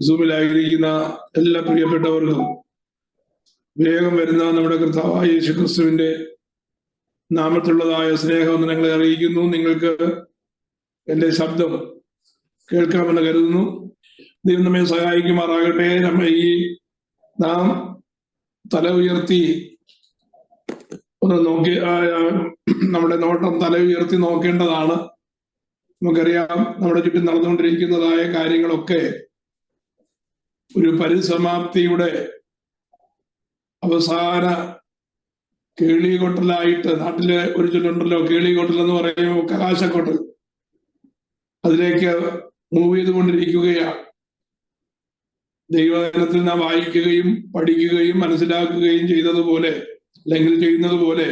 സൂമിലായിരിക്കുന്ന എല്ലാ പ്രിയപ്പെട്ടവർക്കും വേഗം വരുന്ന നമ്മുടെ കർത്താവായ യേശുക്രിസ്തുവിന്റെ നാമത്തിലുള്ളതായ സ്നേഹവന്ദനങ്ങളെ അറിയിക്കുന്നു. നിങ്ങൾക്ക് എൻ്റെ ശബ്ദം കേൾക്കാമെന്ന് കരുതുന്നു. ദൈവം നമ്മെ സഹായിക്കുമാറാകട്ടെ. നാം തല ഉയർത്തി ഒന്ന് നോക്കി നമ്മുടെ നോട്ടം തല ഉയർത്തി നോക്കേണ്ടതാണ്. നമുക്കറിയാം, നമ്മുടെ ചുറ്റും നടന്നുകൊണ്ടിരിക്കുന്നതായ കാര്യങ്ങളൊക്കെ ഒരു പരിസമാപ്തിയുടെ അവസാന കേളികൊട്ടലായിട്ട്, നാട്ടില് ഒരു ചൊല്ലുണ്ടല്ലോ, കേളികൊട്ടൽ എന്ന് പറയുമ്പോൾ കലാശക്കൊട്ടൽ, അതിലേക്ക് മൂവ് ചെയ്തുകൊണ്ടിരിക്കുകയാണ്. ദൈവവചനത്തിൽ നാം വായിക്കുകയും പഠിക്കുകയും മനസ്സിലാക്കുകയും ചെയ്തതുപോലെ, അല്ലെങ്കിൽ ചെയ്യുന്നത് പോലെ,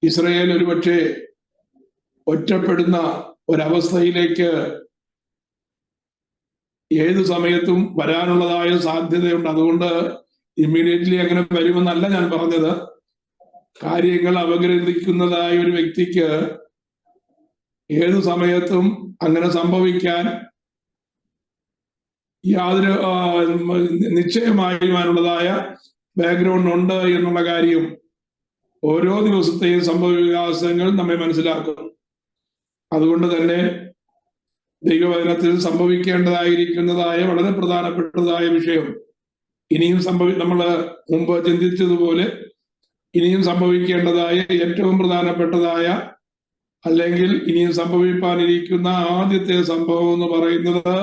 ഇസ്രായേൽ ഒരുപക്ഷെ ഒറ്റപ്പെടുന്ന ഒരവസ്ഥയിലേക്ക് ഏതു സമയത്തും വരാനുള്ളതായ സാധ്യതയുണ്ട്. അതുകൊണ്ട് ഇമ്മീഡിയറ്റ്ലി അങ്ങനെ വരുമെന്നല്ല ഞാൻ പറഞ്ഞത്. കാര്യങ്ങൾ അപഗ്രഥിക്കുന്നതായ ഒരു വ്യക്തിക്ക് ഏതു സമയത്തും അങ്ങനെ സംഭവിക്കാൻ യാതൊരു നിശ്ചയമായുവാനുള്ളതായ ബാക്ക്ഗ്രൗണ്ട് ഉണ്ട് എന്നുള്ള കാര്യം ഓരോ ദിവസത്തെയും സംഭവ വികാസങ്ങൾ നമ്മെ മനസ്സിലാക്കും. അതുകൊണ്ട് തന്നെ ദൈവവചനത്തിൽ സംഭവിക്കേണ്ടതായിരിക്കുന്നതായ വളരെ പ്രധാനപ്പെട്ടതായ വിഷയം ഇനിയും നമ്മൾ മുമ്പ് ചിന്തിച്ചതുപോലെ ഇനിയും സംഭവിക്കേണ്ടതായ ഏറ്റവും പ്രധാനപ്പെട്ടതായ, അല്ലെങ്കിൽ ഇനിയും സംഭവിക്കാനിരിക്കുന്ന ആദ്യത്തെ സംഭവം എന്ന് പറയുന്നത്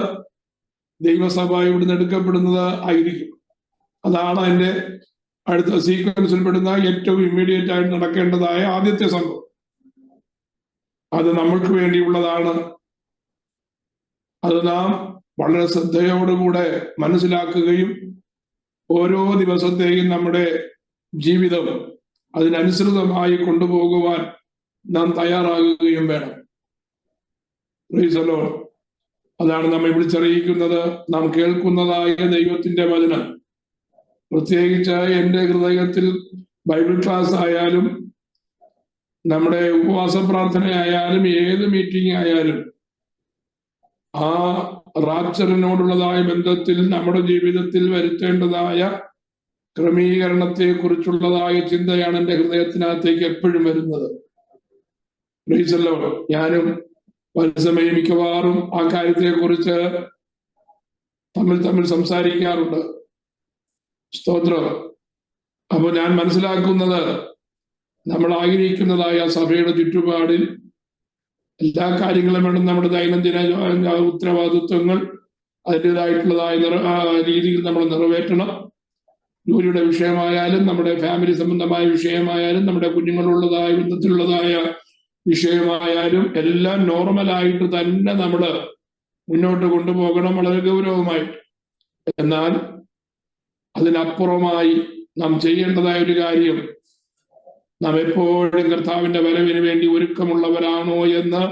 ദൈവസഭ ഇവിടുന്ന് എടുക്കപ്പെടുന്നത് ആയിരിക്കും. അതാണ് അതിന്റെ അടുത്ത സീക്വൻസിൽ പെടുന്ന ഏറ്റവും ഇമ്മീഡിയറ്റ് ആയിട്ട് നടക്കേണ്ടതായ ആദ്യത്തെ സംഭവം. അത് നമ്മൾക്ക് വേണ്ടിയുള്ളതാണ്. അത് നാം വളരെ ശ്രദ്ധയോടുകൂടെ മനസ്സിലാക്കുകയും ഓരോ ദിവസത്തെയും നമ്മുടെ ജീവിതം അതിനനുസൃതമായി കൊണ്ടുപോകുവാൻ നാം തയ്യാറാകുകയും വേണം. Price the Lord. അതാണ് നമ്മെ വിളിച്ചറിയിക്കുന്നത്. നാം കേൾക്കുന്നതായ ദൈവത്തിന്റെ വചനം, പ്രത്യേകിച്ച് എൻ്റെ ഹൃദയത്തിൽ ബൈബിൾ ക്ലാസ് ആയാലും നമ്മുടെ ഉപവാസ പ്രാർത്ഥന ആയാലും ഏത് മീറ്റിംഗ് ആയാലും ആ റാപ്ചറിനോടുള്ളതായ ബന്ധത്തിൽ നമ്മുടെ ജീവിതത്തിൽ വരുത്തേണ്ടതായ ക്രമീകരണത്തെ കുറിച്ചുള്ളതായ ചിന്തയാണ് എൻ്റെ ഹൃദയത്തിനകത്തേക്ക് എപ്പോഴും വരുന്നത്. Price the Lord. ഞാനും പലസമയം മിക്കവാറും ആ കാര്യത്തെ കുറിച്ച് തമ്മിൽ സംസാരിക്കാറുണ്ട്. സ്തോത്രം. അപ്പൊ ഞാൻ മനസ്സിലാക്കുന്നത്, നമ്മൾ ആഗ്രഹിക്കുന്നതായ സഭയുടെ ചുറ്റുപാടിൽ എല്ലാ കാര്യങ്ങളും വേണം. നമ്മുടെ ദൈനംദിന ഉത്തരവാദിത്വങ്ങൾ അതിൻ്റെതായിട്ടുള്ളതായ രീതിയിൽ നമ്മൾ നിറവേറ്റണം. ജോലിയുടെ വിഷയമായാലും നമ്മുടെ ഫാമിലി സംബന്ധമായ വിഷയമായാലും നമ്മുടെ കുഞ്ഞുങ്ങളുള്ളതായ ബന്ധത്തിലുള്ളതായ വിഷയമായാലും എല്ലാം നോർമലായിട്ട് തന്നെ നമ്മൾ മുന്നോട്ട് കൊണ്ടുപോകണം, വളരെ ഗൗരവമായിട്ട്. എന്നാൽ അതിനപ്പുറമായി നാം ചെയ്യേണ്ടതായ ഒരു കാര്യം, നാം എപ്പോഴും കർത്താവിന്റെ വരവിന് വേണ്ടി ഒരുക്കമുള്ളവരാണോ എന്ന്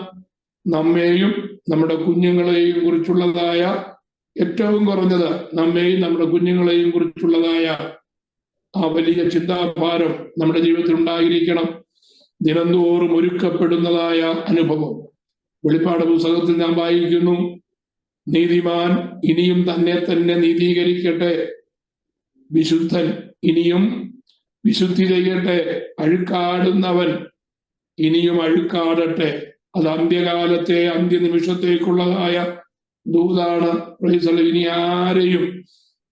നമ്മെയും നമ്മുടെ കുഞ്ഞുങ്ങളെയും കുറിച്ചുള്ളതായ, ഏറ്റവും കുറഞ്ഞത് നമ്മെയും നമ്മുടെ കുഞ്ഞുങ്ങളെയും കുറിച്ചുള്ളതായ ആ വലിയ ചിന്താഭാരം നമ്മുടെ ജീവിതത്തിൽ ഉണ്ടായിരിക്കണം. ദിനംതോറും ഒരുക്കപ്പെടുന്നതായ അനുഭവം. വെളിപ്പാട് പുസ്തകത്തിൽ നാം വായിക്കുന്നു, നീതിമാൻ ഇനിയും തന്നെ നീതീകരിക്കട്ടെ, വിശുദ്ധൻ ഇനിയും വിശുദ്ധി ചെയ്യട്ടെ, അഴുക്കാടുന്നവൻ ഇനിയും അഴുക്കാടട്ടെ. അത് അന്ത്യകാലത്തെ അന്ത്യനിമിഷത്തേക്കുള്ളതായ ദൂതാണ്. ഇനി ആരെയും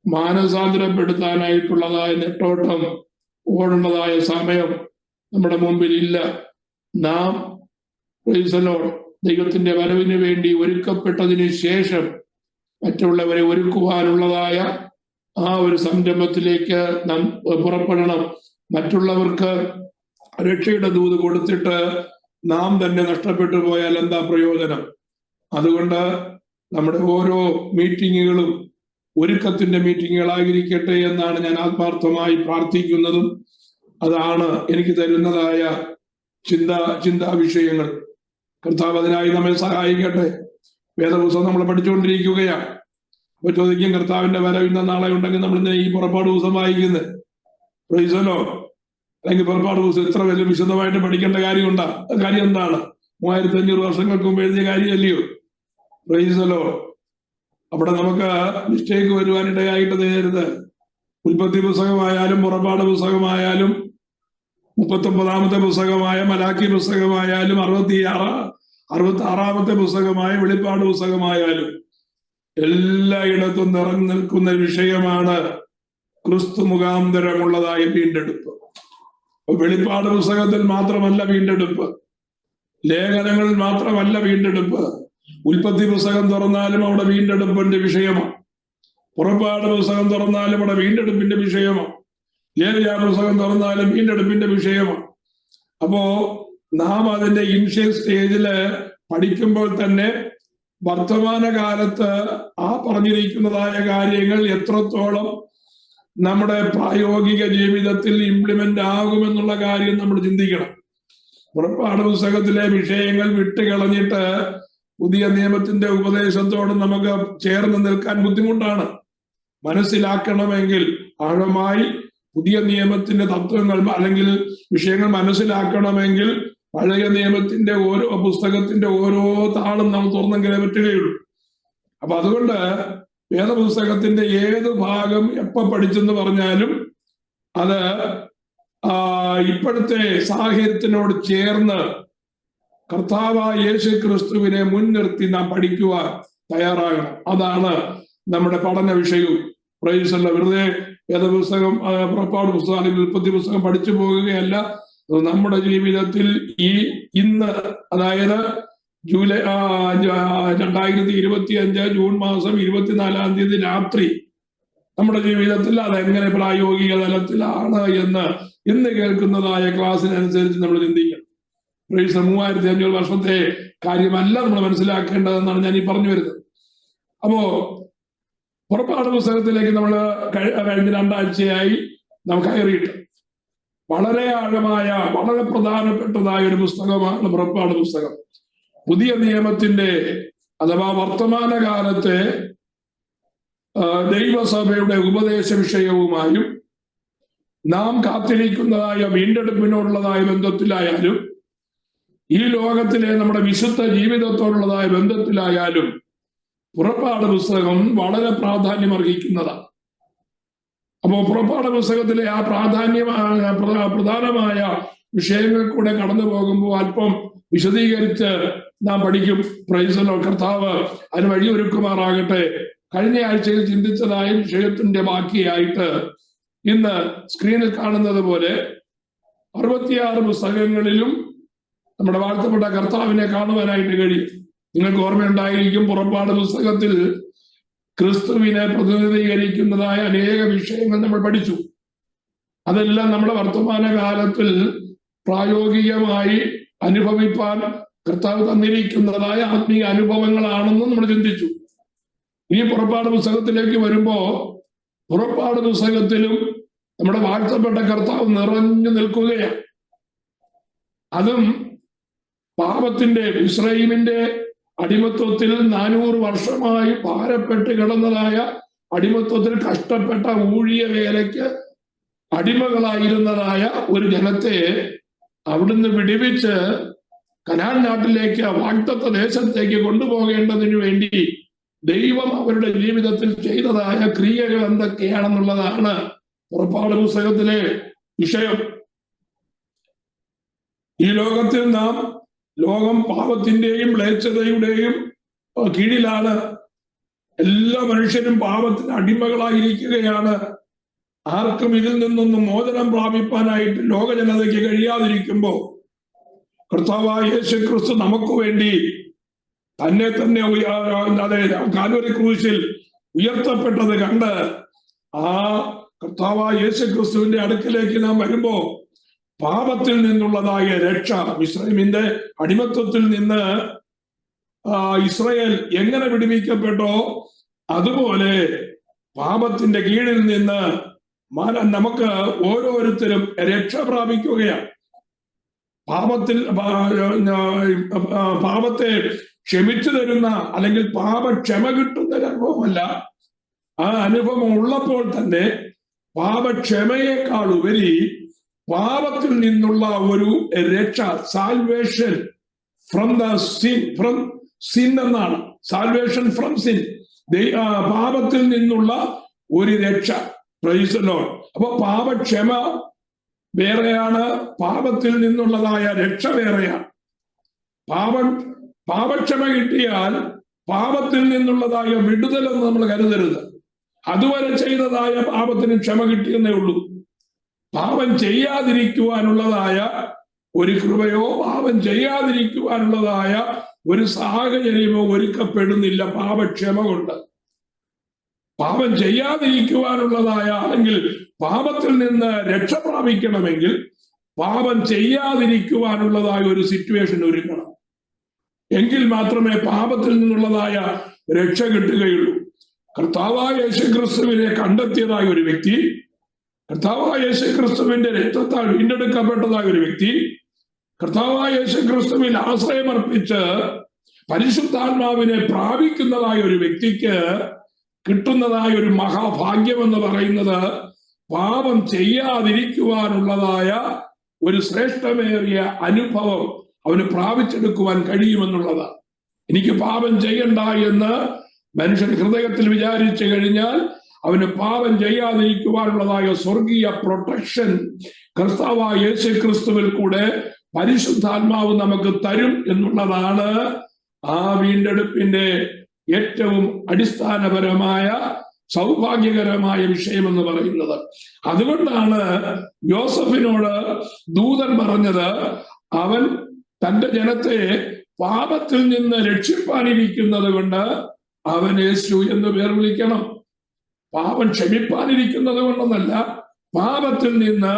മാനസാന്തരപ്പെടുത്താനായിട്ടുള്ളതായ നെട്ടോട്ടം ഓടേണ്ടതായ സമയം നമ്മുടെ മുമ്പിൽ ഇല്ല. നാം ദൈവത്തിന്റെ വരവിന് വേണ്ടി ഒരുക്കപ്പെട്ടതിന് ശേഷം മറ്റുള്ളവരെ ഒരുക്കുവാനുള്ളതായ ആ ഒരു സംരംഭത്തിലേക്ക് നാം പുറപ്പെടണം. മറ്റുള്ളവർക്ക് രക്ഷയുടെ ദൂത് കൊടുത്തിട്ട് നാം തന്നെ നഷ്ടപ്പെട്ടു പോയാൽ എന്താ പ്രയോജനം? അതുകൊണ്ട് നമ്മുടെ ഓരോ മീറ്റിങ്ങുകളും ഒരുക്കത്തിന്റെ മീറ്റിങ്ങുകളായിരിക്കട്ടെ എന്നാണ് ഞാൻ പ്രാർത്ഥിക്കുന്നതും. അതാണ് എനിക്ക് തരുന്നതായ ചിന്താ വിഷയങ്ങൾ. കർത്താവ് അതിനായി നമ്മെ സഹായിക്കട്ടെ. വേദപുസ്തകം നമ്മൾ പഠിച്ചുകൊണ്ടിരിക്കുകയാണ്. അപ്പൊ ചോദിക്കും, കർത്താവിന്റെ വരവ് ഇന്ന നാളെ ഉണ്ടെങ്കിൽ നമ്മൾ ഈ പുറപ്പാട് ദിവസം വായിക്കുന്നത്? Price the Lord. അല്ലെങ്കിൽ പുറപ്പാട് ദിവസം ഇത്ര വലിയ വിശദമായിട്ട് പഠിക്കേണ്ട കാര്യമുണ്ടാ? കാര്യം എന്താണ്? 3500 വർഷങ്ങൾക്ക് മുമ്പ് എഴുതിയ കാര്യമല്ലയോ? Price the Lord. അവിടെ നമുക്ക് മിസ്റ്റേക്ക് വരുവാനിടയായിട്ട് നേരരുത്. ഉൽപ്പത്തി പുസ്തകമായാലും പുറപ്പാട് പുസ്തകമായാലും 39-ാമത്തെ പുസ്തകമായ മലാക്കി പുസ്തകമായാലും 66-ാമത്തെ പുസ്തകമായ വെളിപ്പാട് പുസ്തകമായാലും എല്ലായിടത്തും നിറഞ്ഞു നിൽക്കുന്ന വിഷയമാണ് ക്രിസ്തു മുഖാന്തരമുള്ളതായ വീണ്ടെടുപ്പ്. വെളിപ്പാട് പുസ്തകത്തിൽ മാത്രമല്ല വീണ്ടെടുപ്പ്, ലേഖനങ്ങളിൽ മാത്രമല്ല വീണ്ടെടുപ്പ്. ഉൽപ്പത്തി പുസ്തകം തുറന്നാലും അവിടെ വീണ്ടെടുപ്പിന്റെ വിഷയമാണ്. പുറപ്പാട് പുസ്തകം തുറന്നാലും അവിടെ വീണ്ടെടുപ്പിന്റെ വിഷയമാണ്. ലേവ്യ പുസ്തകം തുറന്നാലും വീണ്ടെടുപ്പിന്റെ വിഷയമാണ്. അപ്പോ നാം അതിന്റെ ഇനിഷ്യൽ സ്റ്റേജില് പഠിക്കുമ്പോൾ തന്നെ വർത്തമാന കാലത്ത് ആ പറഞ്ഞിരിക്കുന്നതായ കാര്യങ്ങൾ എത്രത്തോളം നമ്മുടെ പ്രായോഗിക ജീവിതത്തിൽ ഇംപ്ലിമെന്റ് ആകുമെന്നുള്ള കാര്യം നമ്മൾ ചിന്തിക്കണം. പുറപ്പാട് പുസ്തകത്തിലെ വിഷയങ്ങൾ വിട്ടുകളഞ്ഞിട്ട് പുതിയ നിയമത്തിന്റെ ഉപദേശത്തോട് നമുക്ക് ചേർന്ന് നിൽക്കാൻ ബുദ്ധിമുട്ടാണ്. മനസ്സിലാക്കണമെങ്കിൽ ആഴമായി പുതിയ നിയമത്തിന്റെ തത്വങ്ങൾ അല്ലെങ്കിൽ വിഷയങ്ങൾ മനസ്സിലാക്കണമെങ്കിൽ പഴയ നിയമത്തിന്റെ ഓരോ പുസ്തകത്തിന്റെ ഓരോ താളും നാം തുറന്നെങ്കിലേ പറ്റുകയുള്ളൂ. അപ്പൊ അതുകൊണ്ട് വേദപുസ്തകത്തിന്റെ ഏത് ഭാഗം എപ്പോ പഠിച്ചെന്ന് പറഞ്ഞാലും അത് ഇപ്പോഴത്തെ സാഹചര്യത്തിനോട് ചേർന്ന് കർത്താവായ യേശു ക്രിസ്തുവിനെ മുൻനിർത്തി നാം പഠിക്കുവാൻ തയ്യാറാകണം. അതാണ് നമ്മുടെ പഠന വിഷയവും. പ്രൈസല്ല, വെറുതെ വേദപുസ്തകം, പുറപ്പാട് പുസ്തകം അല്ലെങ്കിൽ ഉൽപ്പത്തി പുസ്തകം പഠിച്ചു പോകുകയല്ല. നമ്മുടെ ജീവിതത്തിൽ ഇന്ന്, അതായത് ജൂലൈ 2025 ജൂൺ മാസം 24-ാം തീയതി രാത്രി നമ്മുടെ ജീവിതത്തിൽ അതെങ്ങനെ പ്രായോഗിക തലത്തിലാണ് എന്ന് ഇന്ന് കേൾക്കുന്നതായ ക്ലാസ്സിനനുസരിച്ച് നമ്മൾ ചിന്തിക്കണം. 3500 വർഷത്തെ കാര്യമല്ല നമ്മൾ മനസ്സിലാക്കേണ്ടതെന്നാണ് ഞാൻ ഈ പറഞ്ഞു വരുന്നത്. അപ്പോ പുറപ്പാട് പുസ്തകത്തിലേക്ക് നമ്മൾ കഴിഞ്ഞ 2 ആഴ്ചയായി നാം കയറിയിട്ട് വളരെ ആഴമായ, വളരെ പ്രധാനപ്പെട്ടതായ ഒരു പുസ്തകമാണ് പുറപ്പാട് പുസ്തകം. പുതിയ നിയമത്തിന്റെ അഥവാ വർത്തമാന കാലത്തെ ദൈവസഭയുടെ ഉപദേശ വിഷയവുമായും നാം കാത്തിരിക്കുന്നതായ വീണ്ടെടുപ്പിനോടുള്ളതായ ബന്ധത്തിലായാലും ഈ ലോകത്തിലെ നമ്മുടെ വിശുദ്ധ ജീവിതത്തോടുള്ളതായ ബന്ധത്തിലായാലും പുറപ്പാട് പുസ്തകം വളരെ പ്രാധാന്യം അർഹിക്കുന്നതാണ്. അപ്പോ പുറപ്പാട് പുസ്തകത്തിലെ ആ പ്രധാനമായ വിഷയങ്ങൾ കൂടെ കടന്നു പോകുമ്പോൾ അല്പം വിശദീകരിച്ച് നാം പഠിക്കും. പ്രൈസലോ, കർത്താവ് അതിന് വഴിയൊരുക്കുമാറാകട്ടെ. കഴിഞ്ഞ ആഴ്ചയിൽ ചിന്തിച്ചതായ വിഷയത്തിന്റെ ബാക്കിയായിട്ട് ഇന്ന് സ്ക്രീനിൽ കാണുന്നത് പോലെ 66 പുസ്തകങ്ങളിലും നമ്മുടെ വാഴ്ത്തപ്പെട്ട കർത്താവിനെ കാണുവാനായിട്ട് കഴിയും. നിങ്ങൾക്ക് ഓർമ്മയുണ്ടായിരിക്കും, പുറപ്പാട് പുസ്തകത്തിൽ ക്രിസ്തുവിനെ പ്രതിനിധീകരിക്കുന്നതായ അനേക വിഷയങ്ങൾ നമ്മൾ പഠിച്ചു. അതെല്ലാം നമ്മുടെ വർത്തമാന കാലത്തിൽ പ്രായോഗികമായി അനുഭവിപ്പാൻ കർത്താവ് തന്നിരിക്കുന്നതായ ആത്മീയ അനുഭവങ്ങളാണെന്നും നമ്മൾ ചിന്തിച്ചു. ഇനി പുറപ്പാട് പുസ്തകത്തിലേക്ക് വരുമ്പോ പുറപ്പാട് പുസ്തകത്തിലും നമ്മുടെ വാഴ്ത്തപ്പെട്ട കർത്താവ് നിറഞ്ഞു നിൽക്കുകയാണ്. അതും പാപത്തിന്റെ, ഇസ്രായേലിന്റെ അടിമത്വത്തിൽ 400 വർഷമായി ഭാരപ്പെട്ട് കിടന്നതായ അടിമത്വത്തിൽ കഷ്ടപ്പെട്ട ഊഴിയ വേലയ്ക്ക് അടിമകളായിരുന്നതായ ഒരു ജനത്തെ അവിടുന്ന് വിടുവിച്ച് കനാൻ നാട്ടിലേക്ക്, വാഗ്ദത്ത ദേശത്തേക്ക് കൊണ്ടുപോകേണ്ടതിനു വേണ്ടി ദൈവം അവരുടെ ജീവിതത്തിൽ ചെയ്തതായ ക്രിയകൾ എന്തൊക്കെയാണെന്നുള്ളതാണ് പുറപ്പാട് പുസ്തകത്തിലെ വിഷയം. ഈ ലോകത്തിൽ ലോകം പാപത്തിന്റെയും മ്ലേച്ഛതയുടെയും കീഴിലാണ്. എല്ലാ മനുഷ്യരും പാപത്തിന് അടിമകളായിരിക്കുകയാണ്. ആർക്കും ഇതിൽ നിന്നൊന്നും മോചനം പ്രാപിപ്പാനായിട്ട് ലോക ജനതയ്ക്ക് കഴിയാതിരിക്കുമ്പോ കർത്താവായ യേശു ക്രിസ്തു നമുക്ക് വേണ്ടി തന്നെ കാൽവരി ക്രൂശിൽ ഉയർത്തപ്പെട്ടത് കണ്ട് ആ കർത്താവായ യേശു ക്രിസ്തുവിന്റെ അടുക്കിലേക്ക് നാം വരുമ്പോ പാപത്തിൽ നിന്നുള്ളതായ രക്ഷ, ഇസ്രായേലിന്റെ അടിമത്വത്തിൽ നിന്ന് ഇസ്രായേൽ എങ്ങനെ വിടുവിക്കപ്പെട്ടോ അതുപോലെ പാപത്തിന്റെ കീഴിൽ നിന്ന് നമുക്ക് ഓരോരുത്തരും രക്ഷ പ്രാപിക്കുകയാണ്. പാപത്തെ ക്ഷമിച്ചു തരുന്ന അല്ലെങ്കിൽ പാപക്ഷമ കിട്ടുന്ന ഒരു അനുഭവമല്ല. ആ അനുഭവം ഉള്ളപ്പോൾ തന്നെ പാപക്ഷമയേക്കാൾ ഉപരി പാപത്തിൽ നിന്നുള്ള ഒരു രക്ഷ, സാൽവേഷൻ ഫ്രം സിൻ എന്നാണ്. സാൽവേഷൻ ഫ്രം സിൻ, പാപത്തിൽ നിന്നുള്ള ഒരു രക്ഷ. Price the Lord. അപ്പൊ പാപക്ഷമ വേറെയാണ്, പാപത്തിൽ നിന്നുള്ളതായ രക്ഷ വേറെയാണ്. പാപക്ഷമ കിട്ടിയാൽ പാപത്തിൽ നിന്നുള്ളതായ വിടുതലെന്ന് നമ്മൾ കരുതരുത്. അതുവരെ ചെയ്തതായ പാപത്തിന് ക്ഷമ കിട്ടിയെന്നേ ഉള്ളൂ. പാപം ചെയ്യാതിരിക്കുവാനുള്ളതായ ഒരു കൃപയോ പാപം ചെയ്യാതിരിക്കുവാനുള്ളതായ ഒരു സാഹചര്യമോ ഒരുക്കപ്പെടുന്നില്ല പാപക്ഷമ കൊണ്ട്. പാപം ചെയ്യാതിരിക്കുവാനുള്ളതായ, അല്ലെങ്കിൽ പാപത്തിൽ നിന്ന് രക്ഷ പ്രാപിക്കണമെങ്കിൽ പാപം ചെയ്യാതിരിക്കുവാനുള്ളതായ ഒരു സിറ്റുവേഷൻ ഒരുക്കണം. എങ്കിൽ മാത്രമേ പാപത്തിൽ നിന്നുള്ളതായ രക്ഷ കിട്ടുകയുള്ളൂ. കർത്താവായ യേശുക്രിസ്തുവിനെ കണ്ടെത്തിയതായ ഒരു വ്യക്തി, കർത്താവായ യേശുക്രിസ്തുവിന്റെ രക്തത്താൽ വീണ്ടെടുക്കപ്പെട്ടതായ ഒരു വ്യക്തി, കർത്താവായ യേശുക്രിസ്തുവിൽ ആശ്രയമർപ്പിച്ച് പരിശുദ്ധാത്മാവിനെ പ്രാപിക്കുന്നതായ ഒരു വ്യക്തിക്ക് കിട്ടുന്നതായ ഒരു മഹാഭാഗ്യം എന്ന് പറയുന്നത് പാപം ചെയ്യാതിരിക്കുവാനുള്ളതായ ഒരു ശ്രേഷ്ഠമേറിയ അനുഭവം അവന് പ്രാപിച്ചെടുക്കുവാൻ കഴിയുമെന്നുള്ളതാണ്. എനിക്ക് പാപം ചെയ്യണ്ട എന്ന് മനുഷ്യൻ ഹൃദയത്തിൽ വിചാരിച്ചു കഴിഞ്ഞാൽ അവന് പാപം ചെയ്യാതിരിക്കുവാനുള്ളതായ സ്വർഗീയ പ്രൊട്ടക്ഷൻ കർത്താവായ യേശുക്രിസ്തുവിൽ കൂടെ പരിശുദ്ധാത്മാവ് നമുക്ക് തരും എന്നുള്ളതാണ് ആ വീണ്ടെടുപ്പിന്റെ ഏറ്റവും അടിസ്ഥാനപരമായ സൗഭാഗ്യകരമായ വിഷയമെന്ന് പറയുന്നത്. അതുകൊണ്ടാണ് യോസഫിനോട് ദൂതൻ പറഞ്ഞത്, അവൻ തന്റെ ജനത്തെ പാപത്തിൽ നിന്ന് രക്ഷിപ്പാനിരിക്കുന്നത് കൊണ്ട് അവൻ യേശു എന്ന് പേർ വിളിക്കണം. പാപം ക്ഷമിപ്പാനിരിക്കുന്നത് കൊണ്ടെന്നല്ല, പാപത്തിൽ നിന്ന്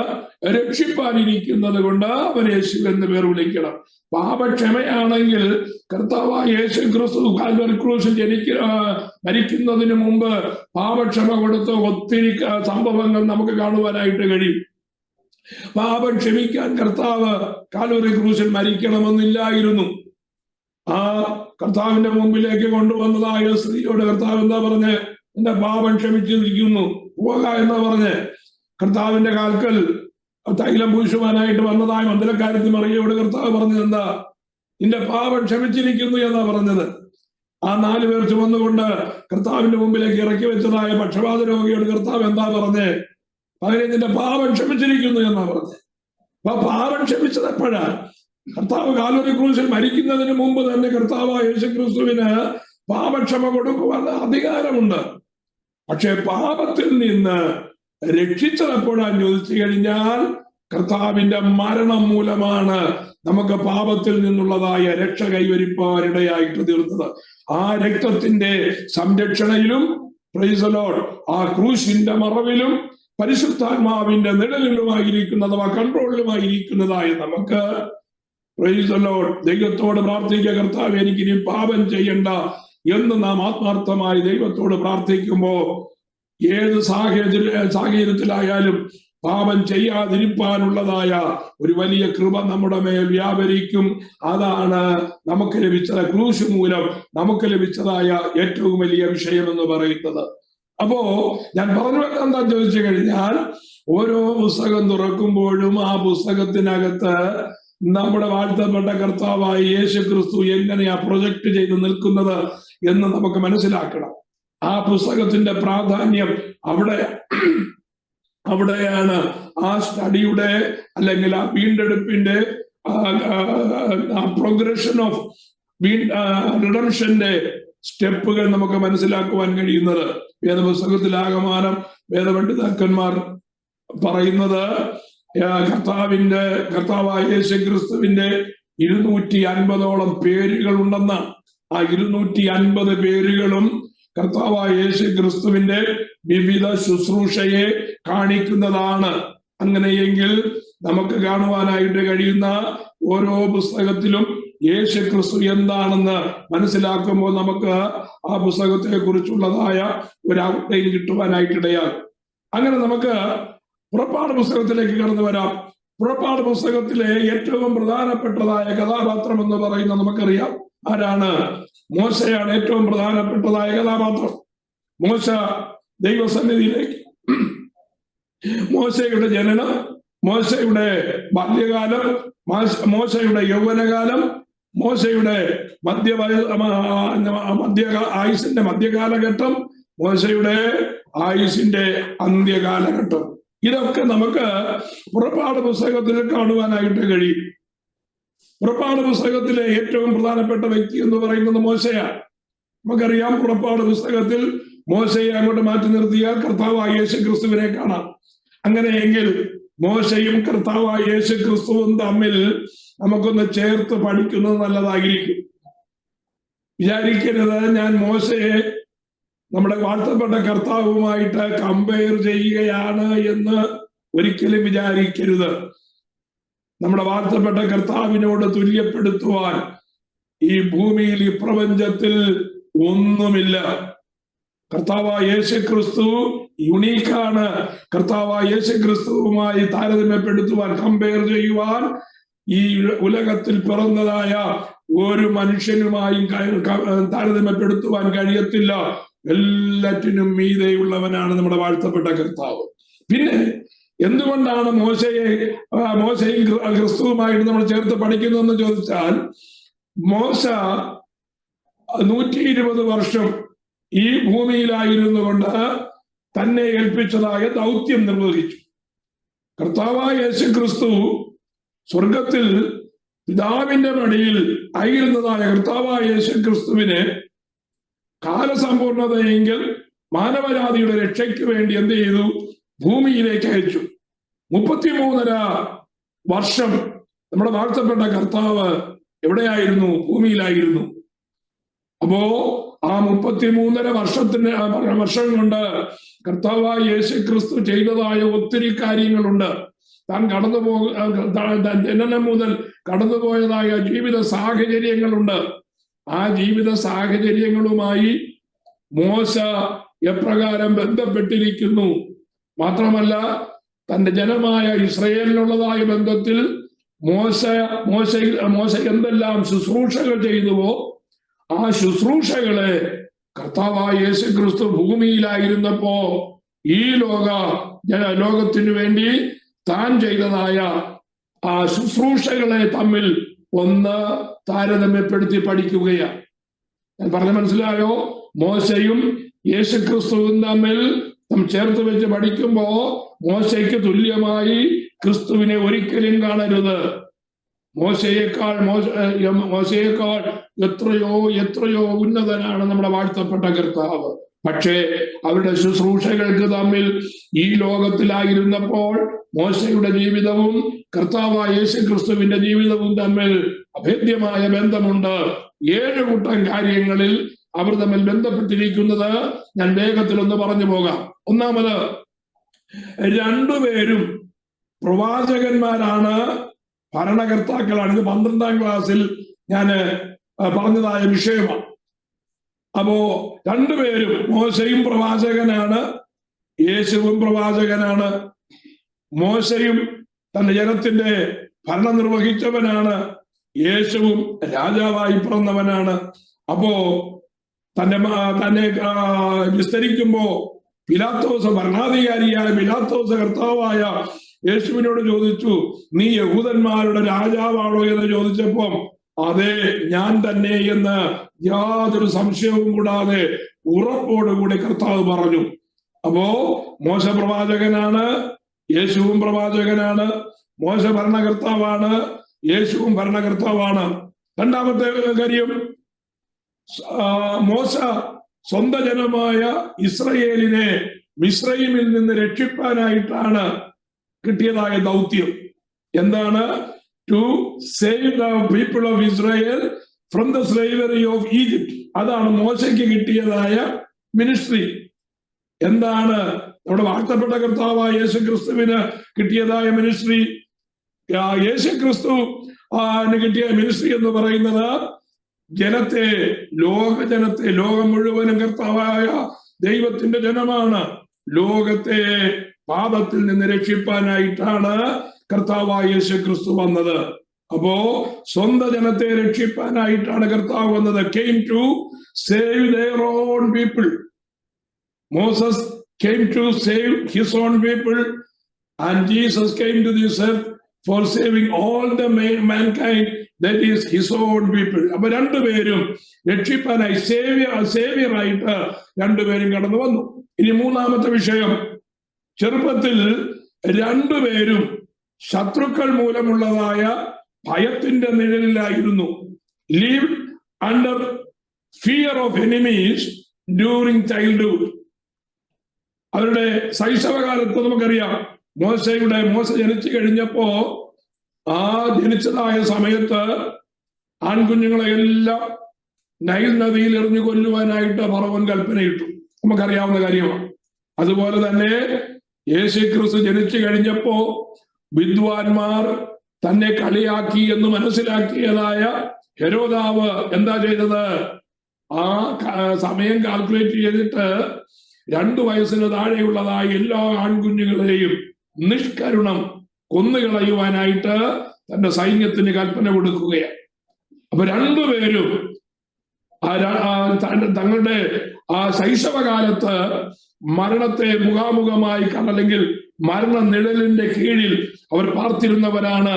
രക്ഷിപ്പാനിരിക്കുന്നത് കൊണ്ട് അവൻ യേശു എന്ന് പേർ വിളിക്കണം. പാപക്ഷമയാണെങ്കിൽ കർത്താവായ യേശു ക്രിസ്തു കാൽവരി ക്രൂശിൽ മരിക്കുന്നതിന് മുമ്പ് പാപക്ഷമ കൊടുത്ത ഒത്തിരി സംഭവങ്ങൾ നമുക്ക് കാണുവാനായിട്ട് കഴിയും. പാപം ക്ഷമിക്കാൻ കർത്താവ് കാൽവരി ക്രൂശിൽ മരിക്കണമെന്നില്ലായിരുന്നു. ആ കർത്താവിന്റെ മുമ്പിലേക്ക് കൊണ്ടുവന്നതായ സ്ത്രീയോട് കർത്താവ് എന്താ പറഞ്ഞ്, എന്റെ പാപം ക്ഷമിച്ചിരിക്കുന്നു, പോക എന്നാ പറഞ്ഞ്. കർത്താവിന്റെ കാൽക്കൽ തൈലം പൂശുവാനായിട്ട് വന്നതായ മന്ദിരക്കാരത്തി മറിയയോട് കർത്താവ് പറഞ്ഞത് എന്താ, നിന്റെ പാപം ക്ഷമിച്ചിരിക്കുന്നു എന്നാ പറഞ്ഞത്. ആ 4 പേർ ചുമന്നുകൊണ്ട് കർത്താവിന്റെ മുമ്പിലേക്ക് ഇറക്കി വെച്ചതായ പക്ഷപാത രോഗിയോട് കർത്താവ് എന്താ പറഞ്ഞേ, പകരം നിന്റെ പാപം ക്ഷമിച്ചിരിക്കുന്നു എന്നാ പറഞ്ഞത്. അപ്പൊ പാപം ക്ഷമിച്ചത് എപ്പോഴാ? കർത്താവ് കാൽവരി ക്രൂശിൽ മരിക്കുന്നതിന് മുമ്പ് തന്നെ കർത്താവായ യേശുക്രിസ്തുവിന് പാപക്ഷമ കൊടുക്കുവാൻ അധികാരമുണ്ട്. പക്ഷെ പാപത്തിൽ നിന്ന് രക്ഷിച്ചതെപ്പോഴാന്ന് ചോദിച്ചു കഴിഞ്ഞാൽ കർത്താവിന്റെ മരണം മൂലമാണ് നമുക്ക് പാപത്തിൽ നിന്നുള്ളതായ രക്ഷ കൈവരിപ്പാനിടയായിട്ട് തീർന്നത്. ആ രക്തത്തിന്റെ സംരക്ഷണയിലും പ്രൈസ് ദി ലോർഡ്, ആ ക്രൂശിന്റെ മറവിലും പരിശുദ്ധാത്മാവിന്റെ നിഴലിലുമായിരിക്കുന്നത്, അഥവാ കൺട്രോളിലുമായിരിക്കുന്നതായ നമുക്ക് പ്രൈസ് ദി ലോർഡ് ദൈവത്തോട് പ്രാർത്ഥിക്കുക, കർത്താവ് എനിക്കിനി പാപം ചെയ്യണ്ട എന്ന് നാം ആത്മാർത്ഥമായി ദൈവത്തോട് പ്രാർത്ഥിക്കുമ്പോ ഏത് സാഹചര്യത്തിലായാലും പാപം ചെയ്യാതിരിപ്പാനുള്ളതായ ഒരു വലിയ കൃപ നമ്മുടെ മേൽ വ്യാപരിക്കും. അതാണ് നമുക്ക് ലഭിച്ചത്, ക്രൂശ് മൂലം നമുക്ക് ലഭിച്ചതായ ഏറ്റവും വലിയ വിഷയം എന്ന് പറയുന്നത്. അപ്പോ ഞാൻ പറഞ്ഞു വെക്കാൻ എന്താ ചോദിച്ചു കഴിഞ്ഞാൽ, ഓരോ പുസ്തകം തുറക്കുമ്പോഴും ആ പുസ്തകത്തിനകത്ത് നമ്മുടെ വാഴ്ത്തപ്പെട്ട കർത്താവായ യേശുക്രിസ്തു എങ്ങനെയാ പ്രൊജക്ട് ചെയ്ത് നിൽക്കുന്നത് എന്ന് നമുക്ക് മനസ്സിലാക്കണം. ആ പുസ്തകത്തിന്റെ പ്രാധാന്യം അവിടെയാണ് ആ സ്റ്റഡിയുടെ, അല്ലെങ്കിൽ ആ വീണ്ടെടുപ്പിന്റെ പ്രോഗ്രഷൻ ഓഫ് റിഡംഷന്റെ സ്റ്റെപ്പുകൾ നമുക്ക് മനസ്സിലാക്കുവാൻ കഴിയുന്നത്. വേദപുസ്തകത്തിലാകമാനം വേദപണ്ഡിതന്മാർ പറയുന്നത് കർത്താവായ യേശുക്രിസ്തുവിന്റെ 250ഓളം പേരുകൾ ഉണ്ടെന്നാണ്. ആ 250 പേരുകളും കർത്താവായ യേശുക്രിസ്തുവിന്റെ വിവിധ ശുശ്രൂഷയെ കാണിക്കുന്നതാണ്. അങ്ങനെയെങ്കിൽ നമുക്ക് കാണുവാനായിട്ട് കഴിയുന്ന ഓരോ പുസ്തകത്തിലും യേശുക്രിസ്തു എന്താണെന്ന് മനസ്സിലാക്കുമ്പോൾ നമുക്ക് ആ പുസ്തകത്തെ കുറിച്ചുള്ളതായ ഒരു ഔട്ട്ലൈൻ കിട്ടുവാനായിട്ടിടയാകും. അങ്ങനെ നമുക്ക് പുറപ്പാട് പുസ്തകത്തിലേക്ക് കടന്നു വരാം. പുറപ്പാട് പുസ്തകത്തിലെ ഏറ്റവും പ്രധാനപ്പെട്ടതായ കഥാപാത്രം എന്ന് പറയുന്നത് നമുക്കറിയാം. ആരാണ്? മോശയാണ് ഏറ്റവും പ്രധാനപ്പെട്ടതായ കഥാപാത്രം. മോശ ദൈവസന്നിധിയിലേക്ക്, മോശയുടെ ജനനം, മോശയുടെ ബാല്യകാലം, മോശയുടെ യൗവനകാലം, മോശയുടെ ആയുസിന്റെ മധ്യകാലഘട്ടം, മോശയുടെ ആയുസിന്റെ അന്ത്യകാലഘട്ടം. ഇതൊക്കെ നമുക്ക് പുറപ്പാട് പുസ്തകത്തിൽ കാണുവാനായിട്ട് കഴിയും. പുറപ്പാട് പുസ്തകത്തിലെ ഏറ്റവും പ്രധാനപ്പെട്ട വ്യക്തി എന്ന് പറയുന്നത് മോശയാണ്. നമുക്കറിയാം, പുറപ്പാട് പുസ്തകത്തിൽ മോശയെ അങ്ങോട്ട് മാറ്റി നിർത്തിയാൽ കർത്താവായ യേശു ക്രിസ്തുവിനെ കാണാം. അങ്ങനെയെങ്കിൽ മോശയും കർത്താവായ യേശു ക്രിസ്തുവും തമ്മിൽ നമുക്കൊന്ന് ചേർത്ത് പഠിക്കുന്നത് നല്ലതായിരിക്കും. വിചാരിക്കരുത് ഞാൻ മോശയെ നമ്മുടെ വാഴ്ത്തപ്പെട്ട കർത്താവുമായിട്ട് കമ്പയർ ചെയ്യുകയാണ് എന്ന് ഒരിക്കലും വിചാരിക്കരുത്. നമ്മുടെ വാഴ്ത്തപ്പെട്ട കർത്താവിനോട് തുല്യപ്പെടുത്തുവാൻ ഈ ഭൂമിയിൽ, ഈ പ്രപഞ്ചത്തിൽ ഒന്നുമില്ല. കർത്താവായ യേശു ക്രിസ്തു യുണീക്കാണ്. കർത്താവായ യേശു ക്രിസ്തുവുമായി താരതമ്യപ്പെടുത്തുവാൻ, കമ്പയർ ചെയ്യുവാൻ ഈ ഉലകത്തിൽ പിറന്നതായ ഒരു മനുഷ്യനുമായും താരതമ്യപ്പെടുത്തുവാൻ കഴിയത്തില്ല. എല്ലാറ്റിനും മീതെയുള്ളവനാണ് നമ്മുടെ വാഴ്ത്തപ്പെട്ട കർത്താവ്. പിന്നെ എന്തുകൊണ്ടാണ് മോശയും ക്രിസ്തുവുമായിട്ട് നമ്മൾ ചേർത്ത് പഠിക്കുന്നതെന്ന് ചോദിച്ചാൽ, മോശ 120 വർഷം ഈ ഭൂമിയിലായിരുന്നു കൊണ്ട് തന്നെ ഏൽപ്പിച്ചതായ ദൗത്യം നിർവഹിച്ചു. കർത്താവായ യേശു ക്രിസ്തു സ്വർഗത്തിൽ പിതാവിന്റെ മടിയിൽ ആയിരുന്നതായ കർത്താവായ യേശു ക്രിസ്തുവിനെ കാലസമ്പൂർണതയെങ്കിൽ മാനവജാതിയുടെ രക്ഷയ്ക്ക് വേണ്ടി എന്ത് ചെയ്തു? ഭൂമിയിലേക്ക് അയച്ചു. 33.5 വർഷം നമ്മുടെ വാഴ്ത്തപ്പെട്ട കർത്താവ് എവിടെയായിരുന്നു? ഭൂമിയിലായിരുന്നു. അപ്പോ ആ 33.5 വർഷം കൊണ്ട് കർത്താവായ യേശു ക്രിസ്തു ചെയ്തതായ ഒത്തിരി കാര്യങ്ങളുണ്ട്. താൻ ജനനം മുതൽ കടന്നുപോയതായ ജീവിത സാഹചര്യങ്ങളുണ്ട്. ആ ജീവിത സാഹചര്യങ്ങളുമായി മോശ എപ്രകാരം ബന്ധപ്പെട്ടിരിക്കുന്നു, മാത്രമല്ല തന്റെ ജനമായ ഇസ്രയേലിനുള്ളതായ ബന്ധത്തിൽ മോശ എന്തെല്ലാം ശുശ്രൂഷകൾ ചെയ്തുവോ ആ ശുശ്രൂഷകളെ കർത്താവായ യേശു ക്രിസ്തു ഭൂമിയിലായിരുന്നപ്പോ ഈ ലോകത്തിനു വേണ്ടി താൻ ചെയ്തതായ ആ ശുശ്രൂഷകളെ തമ്മിൽ ഒന്ന് താരതമ്യപ്പെടുത്തി പഠിക്കുകയാണ്. ഞാൻ പറഞ്ഞ മനസ്സിലായോ? മോശയും യേശു ക്രിസ്തുവും തമ്മിൽ ചേർത്ത് വെച്ച് പഠിക്കുമ്പോ മോശയ്ക്ക് തുല്യമായി ക്രിസ്തുവിനെ ഒരിക്കലും കാണരുത്. മോശയേക്കാൾ എത്രയോ ഉന്നതനാണ് നമ്മുടെ വാഴ്ത്തപ്പെട്ട കർത്താവ്. പക്ഷേ അവരുടെ ശുശ്രൂഷകൾക്ക് തമ്മിൽ ഈ ലോകത്തിലായിരുന്നപ്പോൾ മോശയുടെ ജീവിതവും കർത്താവായ യേശു ക്രിസ്തുവിന്റെ ജീവിതവും തമ്മിൽ അഭേദ്യമായ ബന്ധമുണ്ട്. 7 കൂട്ടം കാര്യങ്ങളിൽ അവർ തമ്മിൽ ബന്ധപ്പെട്ടിരിക്കുന്നത് ഞാൻ വേഗത്തിൽ ഒന്ന് പറഞ്ഞു പോകാം. ഒന്നാമത്, രണ്ടുപേരും പ്രവാചകന്മാരാണ്, ഭരണകർത്താക്കളാണ്. ഇത് 12ാം ക്ലാസ്സിൽ ഞാൻ പറഞ്ഞതായ വിഷയമാണ്. അപ്പോ രണ്ടുപേരും, മോശയും പ്രവാചകനാണ്, യേശുവും പ്രവാചകനാണ്. മോശയും തന്റെ ജനത്തിന്റെ ഭരണം നിർവഹിച്ചവനാണ്, യേശുവും രാജാവായി പിറന്നവനാണ്. അപ്പോ തന്നെ വിസ്തരിക്കുമ്പോ ഭരണാധികാരിയായ പിലാത്തോസ് കർത്താവായ യേശുവിനോട് ചോദിച്ചു, നീ യഹൂദന്മാരുടെ രാജാവാണോ എന്ന് ചോദിച്ചപ്പോ അതെ ഞാൻ തന്നെ എന്ന് യാതൊരു സംശയവും കൂടാതെ ഉറപ്പോടുകൂടി കർത്താവ് പറഞ്ഞു. അപ്പോ മോശ പ്രവാചകനാണ്, യേശുവും പ്രവാചകനാണ്. മോശ ഭരണകർത്താവാണ്, യേശുവും ഭരണകർത്താവാണ്. രണ്ടാമത്തെ കാര്യം, മോശ സ്വന്തം ജനമായ ഇസ്രയേലിനെ മിസ്രയീമിൽ നിന്ന് രക്ഷിപ്പാനായിട്ടാണ് കിട്ടിയതായ ദൗത്യം. എന്താണ്? To save the people of Israel from the slavery of Egypt. അതാണ് മോശയ്ക്ക് കിട്ടിയതായ മിനിസ്ട്രി. എന്താണ് നമ്മുടെ വാഴ്ത്തപ്പെട്ട കർത്താവായ യേശു ക്രിസ്തുവിന് കിട്ടിയതായ മിനിസ്ട്രി? യേശു ക്രിസ്തു കിട്ടിയ മിനിസ്ട്രി എന്ന് പറയുന്നത് ലോകം മുഴുവനും കർത്താവായ ദൈവത്തിന്റെ ജനമാണ്. ലോകത്തെ പാപത്തിൽ നിന്ന് രക്ഷിപ്പാനായിട്ടാണ് കർത്താവായ യേശു ക്രിസ്തു വന്നത്. അപ്പോ സ്വന്തം ജനത്തെ രക്ഷിപ്പാനായിട്ടാണ് കർത്താവ് വന്നത്. came to save their own people. Moses came to save his own people and Jesus came to this earth for saving all the mankind, that is his own people. അപ്പൊ രണ്ടുപേരും രക്ഷിപ്പാനായി സേവിയറായിട്ട് രണ്ടുപേരും കടന്നു വന്നു. ഇനി മൂന്നാമത്തെ വിഷയം, ചെറുപ്പത്തിൽ രണ്ടുപേരും ശത്രുക്കൾ മൂലമുള്ളതായ ഭയത്തിന്റെ നിഴലിലായിരുന്നു. lived under fear of enemies during childhood. അവരുടെ ശൈശവകാലത്ത് നമുക്കറിയാം, മോശ ജനിച്ചു കഴിഞ്ഞപ്പോ ആ ജനിച്ചതായ സമയത്ത് ആൺകുഞ്ഞുങ്ങളെ എല്ലാം നൈൽ നദിയിൽ എറിഞ്ഞു കൊല്ലുവാനായിട്ട് ഫറവോൻ കൽപ്പനയിട്ടു. നമുക്കറിയാവുന്ന കാര്യമാണ്. അതുപോലെ തന്നെ യേശുക്രിസ്തു ജനിച്ചു കഴിഞ്ഞപ്പോ വിദ്വാൻമാർ തന്നെ കളിയാക്കി എന്ന് മനസ്സിലാക്കിയതായ ഹെരോദാവ് എന്താ ചെയ്തത്? ആ സമയം കാൽക്കുലേറ്റ് ചെയ്തിട്ട് 2 വയസ്സിന് താഴെയുള്ളതായ എല്ലാ ആൺകുഞ്ഞുങ്ങളെയും നിഷ്കരുണം കൊന്നുകളയുവാനായിട്ട് തന്റെ സൈന്യത്തിന് കൽപ്പന കൊടുക്കുകയാണ്. അപ്പൊ രണ്ടുപേരും തങ്ങളുടെ ആ ശൈശവകാലത്ത് മരണത്തെ മുഖാമുഖമായി അല്ലെങ്കിൽ മരണ നിഴലിന്റെ കീഴിൽ അവർ പാർത്തിരുന്നവരാണ്.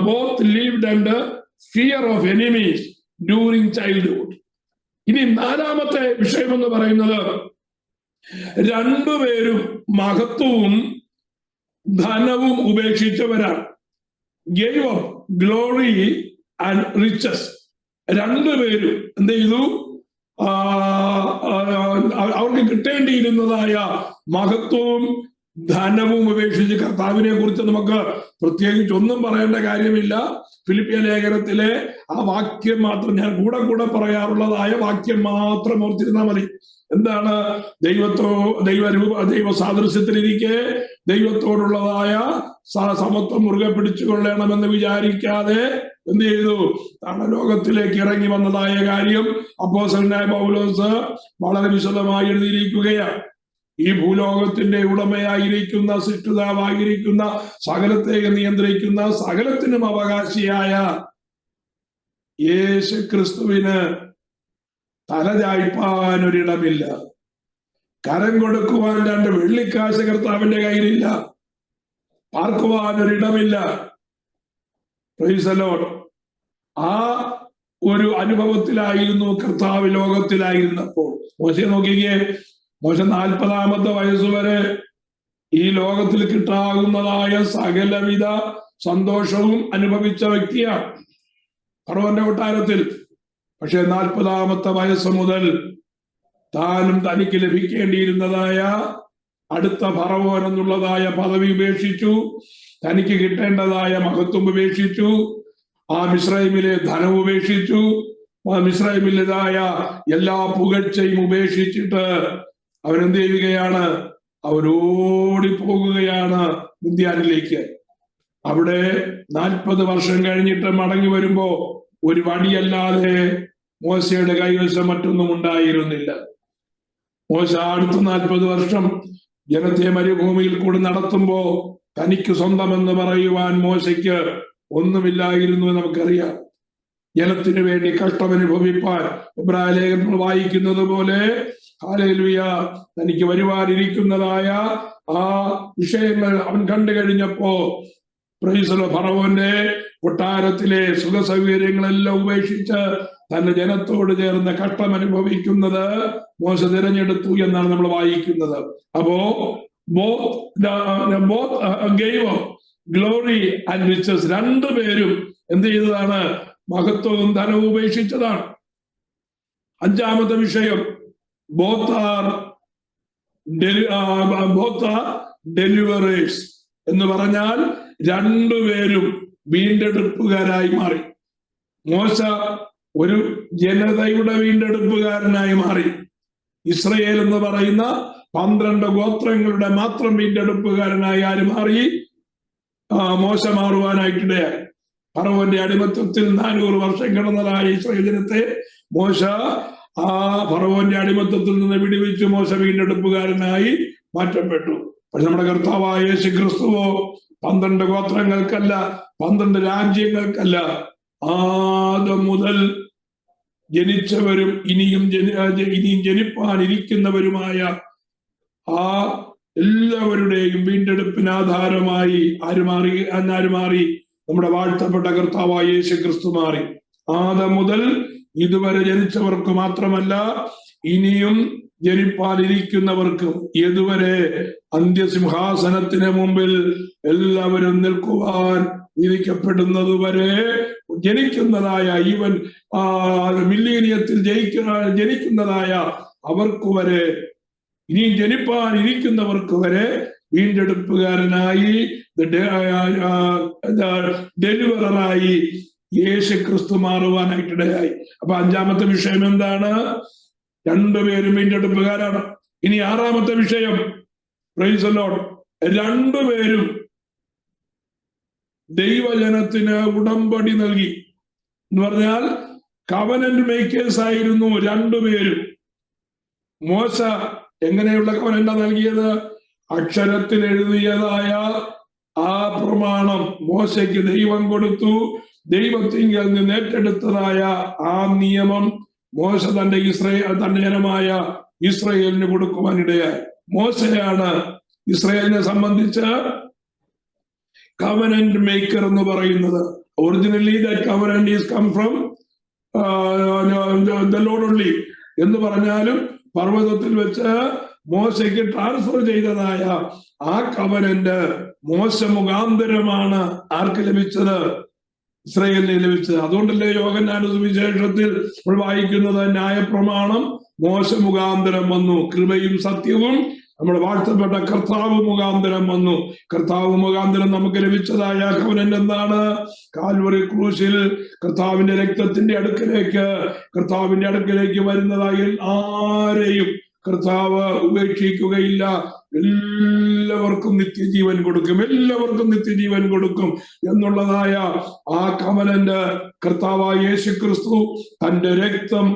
both lived under fear of enemies during childhood. ഇനി നാലാമത്തെ വിഷയം എന്ന് പറയുന്നത്, രണ്ടുപേരും മഹത്വവും ധനവും ഉപേക്ഷിച്ചവരാണ്. gave up glory and riches. രണ്ടുപേരും എന്ത് ചെയ്തു? അവർക്ക് കിട്ടേണ്ടിയിരുന്നതായ മഹത്വവും ധനവും ഉപേക്ഷിച്ച് കർത്താവിനെ കുറിച്ച് നമുക്ക് പ്രത്യേകിച്ച് ഒന്നും പറയേണ്ട കാര്യമില്ല. ഫിലിപ്പിയ ലേഖനത്തിലെ ആ വാക്യം മാത്രം ഞാൻ കൂടെ പറയാറുള്ളതായ വാക്യം മാത്രം ഓർത്തിരുന്നാൽ മതി. എന്താണ്? ദൈവ സാദൃശ്യത്തിലിരിക്കെ ദൈവത്തോടുള്ളതായ സമത്വം മുറുകെ പിടിച്ചുകൊള്ളണമെന്ന് വിചാരിക്കാതെ എന്ത് ചെയ്തു? ലോകത്തിലേക്ക് ഇറങ്ങി വന്നതായ കാര്യം അപ്പോസ്തലനായ പൗലോസ് വളരെ വിശദമായി എഴുതിയിരിക്കുകയാണ്. ഈ ഭൂലോകത്തിന്റെ ഉടമയായിരിക്കുന്ന, സൃഷ്ടിതാവായിരിക്കുന്ന, സകലത്തെ നിയന്ത്രിക്കുന്ന, സകലത്തിനും അവകാശിയായ യേശു ക്രിസ്തുവിന് തലചായ്പാൻ ഒരിടമില്ല. കരം കൊടുക്കുവാൻ 2 വെള്ളിക്കാശ് കർത്താവിന്റെ കയ്യിലില്ല. പാർക്കുവാൻ ഒരിടമില്ല. Praise the Lord. ആ ഒരു അനുഭവത്തിലായിരുന്നു കർത്താവ് ലോകത്തിലായിരുന്നപ്പോൾ. മോശയെ നോക്കിക്കേ, മോശ 40-ാമത്തെ വയസ്സുവരെ ഈ ലോകത്തിൽ കിട്ടാവുന്നതായ സകലവിധ സന്തോഷവും അനുഭവിച്ച വ്യക്തിയാണ് ഫറവോന്റെ കൊട്ടാരത്തിൽ. പക്ഷെ 40-ാമത്തെ വയസ്സ് മുതൽ താനും തനിക്ക് ലഭിക്കേണ്ടിയിരുന്നതായ അടുത്ത ഫറവോൻ എന്നുള്ളതായ പദവി ഉപേക്ഷിച്ചു. തനിക്ക് കിട്ടേണ്ടതായ മഹത്വം ഉപേക്ഷിച്ചു. ആ മിസ്രൈമിലെ ധനം ഉപേക്ഷിച്ചു. ആ മിസ്രൈമിലേതായ എല്ലാ പുകഴ്ചയും ഉപേക്ഷിച്ചിട്ട് അവരെന്ത് ചെയ്യുകയാണ്? അവരോടിപ്പോകുകയാണ് മിദ്യാനിലേക്ക്. അവിടെ 40 വർഷം കഴിഞ്ഞിട്ട് മടങ്ങി വരുമ്പോ ഒരു വടിയല്ലാതെ മോശയുടെ കൈവശം മറ്റൊന്നും ഉണ്ടായിരുന്നില്ല. മോശ അടുത്ത 40 വർഷം ജനത്തെ മരുഭൂമിയിൽ കൂടി നടത്തുമ്പോ തനിക്ക് സ്വന്തമെന്ന് പറയുവാൻ മോശയ്ക്ക് ഒന്നുമില്ലായിരുന്നു. നമുക്കറിയാം, ജനത്തിനു വേണ്ടി കഷ്ടമനുഭവിപ്പാൻ എബ്രായ ലേഖനങ്ങൾ വായിക്കുന്നത് പോലെ ഹല്ലേലൂയ, തനിക്ക് വരുവാനിരിക്കുന്നതായ ആ വിഷയങ്ങൾ അവൻ കണ്ടു കഴിഞ്ഞപ്പോ ഫറവോന്റെ കൊട്ടാരത്തിലെ സുഖ സൗകര്യങ്ങളെല്ലാം ഉപേക്ഷിച്ച് തന്റെ ജനത്തോട് ചേർന്ന് കഷ്ടം അനുഭവിക്കുന്നത് മോശ തിരഞ്ഞെടുത്തു എന്നാണ് നമ്മൾ വായിക്കുന്നത്. അപ്പോ gave of glory and riches, രണ്ടുപേരും എന്ത് ചെയ്തതാണ്? മഹത്വവും ധനവും ഉപേക്ഷിച്ചതാണ്. 5-ാമത്തെ വിഷയം, both are deliverers എന്ന് പറഞ്ഞാൽ രണ്ടുപേരും വീണ്ടെടുപ്പുകാരായി മാറി. മോശ ഒരു ജനതയുടെ വീണ്ടെടുപ്പുകാരനായി മാറി. ഇസ്രയേൽ എന്ന് പറയുന്ന 12 ഗോത്രങ്ങളുടെ മാത്രം വീണ്ടെടുപ്പുകാരനായി ആര് മാറി? മോശ മാറുവാനായിട്ടിടയായി. ഫറവോന്റെ അടിമത്വത്തിൽ 400 വർഷം കിടന്നതായ ഇസ്രയേൽ ജനത്തെ മോശ ആ ഫറവോന്റെ അടിമത്വത്തിൽ നിന്ന് വിടുവിച്ച് മോശ വീണ്ടെടുപ്പുകാരനായി മാറ്റപ്പെട്ടു. പക്ഷെ നമ്മുടെ കർത്താവായ യേശു ക്രിസ്തുവോ 12 ഗോത്രങ്ങൾക്കല്ല, 12 രാജ്യങ്ങൾക്കല്ല, ആദം മുതൽ ജനിച്ചവരും ഇനിയും ജനിപ്പാനിരിക്കുന്നവരുമായ ആ എല്ലാവരുടെയും വീണ്ടെടുപ്പിന് ആധാരമായി ആര് മാറി? നമ്മുടെ വാഴ്ത്തപ്പെട്ട കർത്താവായ യേശു ക്രിസ്തു മാറി. ആദം മുതൽ ഇതുവരെ ജനിച്ചവർക്ക് മാത്രമല്ല, ഇനിയും ജനിപ്പാനിരിക്കുന്നവർക്കും ഇതുവരെ അന്ത്യസിംഹാസനത്തിന് മുമ്പിൽ എല്ലാവരും നിൽക്കുവാൻ വിധിക്കപ്പെടുന്നതുവരെ ജനിക്കുന്നതായ ഈവൻ മില്ലേനിയത്തിൽ ജനിക്കുന്നതായ അവർക്ക് വരെ, ഇനി ജനിപ്പാനിരിക്കുന്നവർക്ക് വരെ വീണ്ടെടുപ്പുകാരനായി ഡെലിവറായി യേശു ക്രിസ്തു മാറുവാനായിട്ടിടയായി. അപ്പൊ അഞ്ചാമത്തെ വിഷയം എന്താണ്? രണ്ടുപേരും വീണ്ടെടുപ്പുകാരാണ്. ഇനി ആറാമത്തെ വിഷയം, പ്രൈസ് ദി ലോർഡ്, രണ്ടുപേരും ദൈവജനത്തിന് ഉടമ്പടി നൽകി എന്ന് പറഞ്ഞാൽ കവനന്റ് മേക്കേഴ്സ് ആയിരുന്നു രണ്ടുപേരും. മോശ എങ്ങനെയുള്ള കവനന്റാ നൽകിയത്? അക്ഷരത്തിൽ എഴുതിയതായ ആ പ്രമാണം മോശയ്ക്ക് ദൈവം കൊടുത്തു. ദൈവത്തിങ്കൽ നിന്ന് ഏറ്റെടുത്തതായ ആ നിയമം മോശ തന്റെ ജനമായ ഇസ്രായേലിന് കൊടുക്കുവാനിടയായി. മോശയാണ് ഇസ്രായേലിനെ സംബന്ധിച്ച് കവനന്റ് മേക്കർ എന്ന് പറയുന്നത്. Originally that covenant is come from the lord only എന്ന് പറഞ്ഞാലും പർവ്വതത്തിൽ വെച്ച് മോശയ്ക്ക് ട്രാൻസ്ഫർ ചെയ്തതായ ആ കവനന്റ് മോശ മുഖാന്തരമാണ് ആർക്ക് ലഭിച്ചത്? ഇസ്രായേലിനെ ലഭിച്ചത്. അതുകൊണ്ടല്ലേ യോഹന്നാന്റെ സുവിശേഷത്തിൽ നമ്മൾ വായിക്കുന്നത് ന്യായപ്രമാണം മോശ മുഖാന്തരം വന്നു, കൃപയും സത്യവും നമ്മുടെ വാഴ്ത്തപ്പെട്ട കർത്താവ് മുഖാന്തരം വന്നു. കർത്താവ് മുഖാന്തരം നമുക്ക് ലഭിച്ചതായ കവനന്റ് എന്താണ്? കാൽവറി ക്രൂശിൽ കർത്താവിന്റെ രക്തത്തിന്റെ അടുക്കലേക്ക് വരുന്നതായി ആരെയും കർത്താവ് ഉപേക്ഷിക്കുകയില്ല. എല്ലാവർക്കും നിത്യജീവൻ കൊടുക്കും എന്നുള്ളതായ ആ കവനന്റ് കർത്താവായ യേശു ക്രിസ്തു തന്റെ രക്തം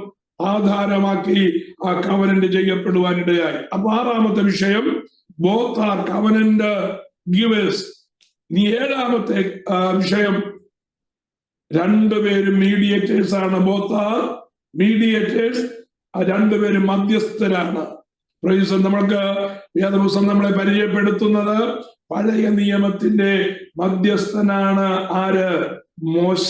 ആധാരമാക്കി ആ കവനന്റ് ചെയ്യപ്പെടുവാനിടയായി. അപ്പൊ ആറാമത്തെ വിഷയം, ബോത്ത് ആർ കവനന്റ് ഗിവേഴ്സ്. ഇനി ഏഴാമത്തെ വിഷയം, രണ്ടുപേരും മീഡിയേറ്റേഴ്സ് ആണ്. ബോത്ത് ആർ മീഡിയേറ്റേഴ്സ്, രണ്ടുപേരും മധ്യസ്ഥരാണ്. നമ്മൾക്ക് വേദപുസ്തകം നമ്മളെ പരിചയപ്പെടുത്തുന്നത് പഴയ നിയമത്തിന്റെ മധ്യസ്ഥനാണ് ആര്? മോശ.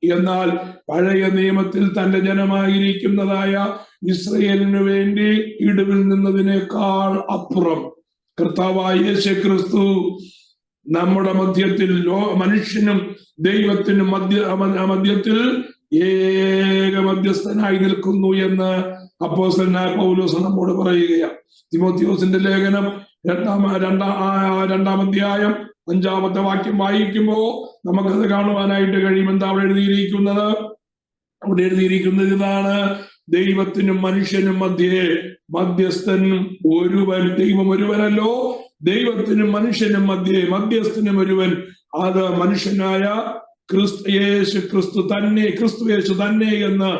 എന്നാൽ പഴയ നിയമത്തിൽ തന്റെ ജനമായിരിക്കുന്നതായ ഇസ്രായേലിനു വേണ്ടി ഇടിവിൽ നിന്നതിനേക്കാൾ അപ്പുറം കർത്താവായ യേശു ക്രിസ്തു നമ്മുടെ മധ്യത്തിൽ, മനുഷ്യനും ദൈവത്തിനും മധ്യത്തിൽ ഏക മധ്യസ്ഥനായി നിൽക്കുന്നു എന്ന് അപ്പോസ്തലനായ പൗലോസ് നമ്മോട് പറയുകയാണ്. തിമോത്തിയോസിന്റെ ലേഖനം രണ്ടാം അധ്യായം 5-ാമത്തെ വാക്യം വായിക്കുമ്പോ നമുക്കത് കാണുവാനായിട്ട് കഴിയും. എന്താ അവിടെ എഴുതിയിരിക്കുന്നത്? അവിടെ എഴുതിയിരിക്കുന്നത് ഇതാണ്: ദൈവത്തിനും മനുഷ്യനും മധ്യസ്ഥൻ ഒരുവൻ. ദൈവം ഒരുവനല്ലോ, ദൈവത്തിനും മനുഷ്യനും മധ്യസ്ഥനും ഒരുവൻ. അത് മനുഷ്യനായ ക്രിസ്തു യേശു തന്നെ എന്ന്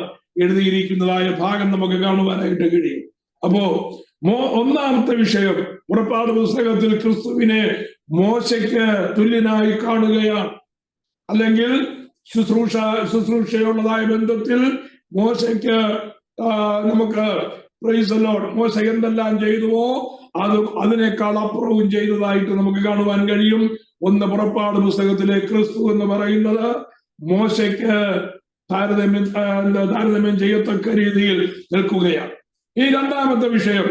എഴുതിയിരിക്കുന്നതായ ഭാഗം നമുക്ക് കാണുവാനായിട്ട് കഴിയും. അപ്പോ ഒന്നാമത്തെ വിഷയം, പുറപ്പാട് പുസ്തകത്തിൽ ക്രിസ്തുവിനെ മോശയ്ക്ക് തുല്യനായി കാണുകയാണ്. അല്ലെങ്കിൽ ശുശ്രൂഷയുള്ളതായ ബന്ധത്തിൽ മോശയ്ക്ക് നമുക്ക് പ്രൈസ് ദി ലോർഡ്, മോശ എന്തെല്ലാം ചെയ്തുവോ അതിനേക്കാൾ അപ്പുറവും ചെയ്തതായിട്ട് നമുക്ക് കാണുവാൻ കഴിയും. ഒന്ന്, പുറപ്പാട് പുസ്തകത്തിലെ ക്രിസ്തു എന്ന് പറയുന്നത് മോശയ്ക്ക് താരതമ്യം ചെയ്യത്തക്ക രീതിയിൽ നിൽക്കുകയാണ്. ഈ രണ്ടാമത്തെ വിഷയം,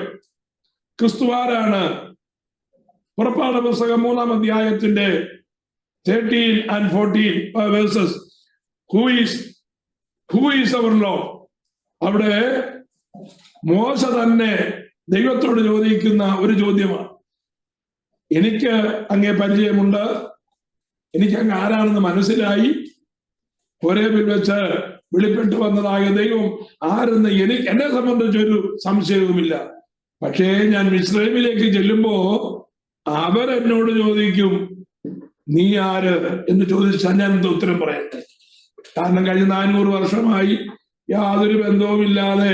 ക്രിസ്തു ആരാണ്? പുറപ്പാട് പുസ്തകം 3-ാം അധ്യായത്തിന്റെ 13 and 14 verses. Who is our Lord? അവിടെ മോശ തന്നെ ദൈവത്തോട് ചോദിക്കുന്ന ഒരു ചോദ്യമാണ്. എനിക്ക് അങ്ങേ പരിചയമുണ്ട്, എനിക്ക് അങ്ങ് ആരാണെന്ന് മനസ്സിലായി, ഹോരേബിൽ വെച്ച് വെളിപ്പെട്ടു വന്നതായ ദൈവം ആരെന്ന് എന്നെ സംബന്ധിച്ചൊരു സംശയവുമില്ല. പക്ഷേ ഞാൻ മിസ്രൈമിലേക്ക് ചെല്ലുമ്പോ അവരെന്നോട് ചോദിക്കും, നീ ആര് എന്ന് ചോദിച്ചാൽ ഞാൻ എന്താ ഉത്തരം പറയട്ടെ? കാരണം കഴിഞ്ഞ 400 വർഷമായി യാതൊരു ബന്ധവുമില്ലാതെ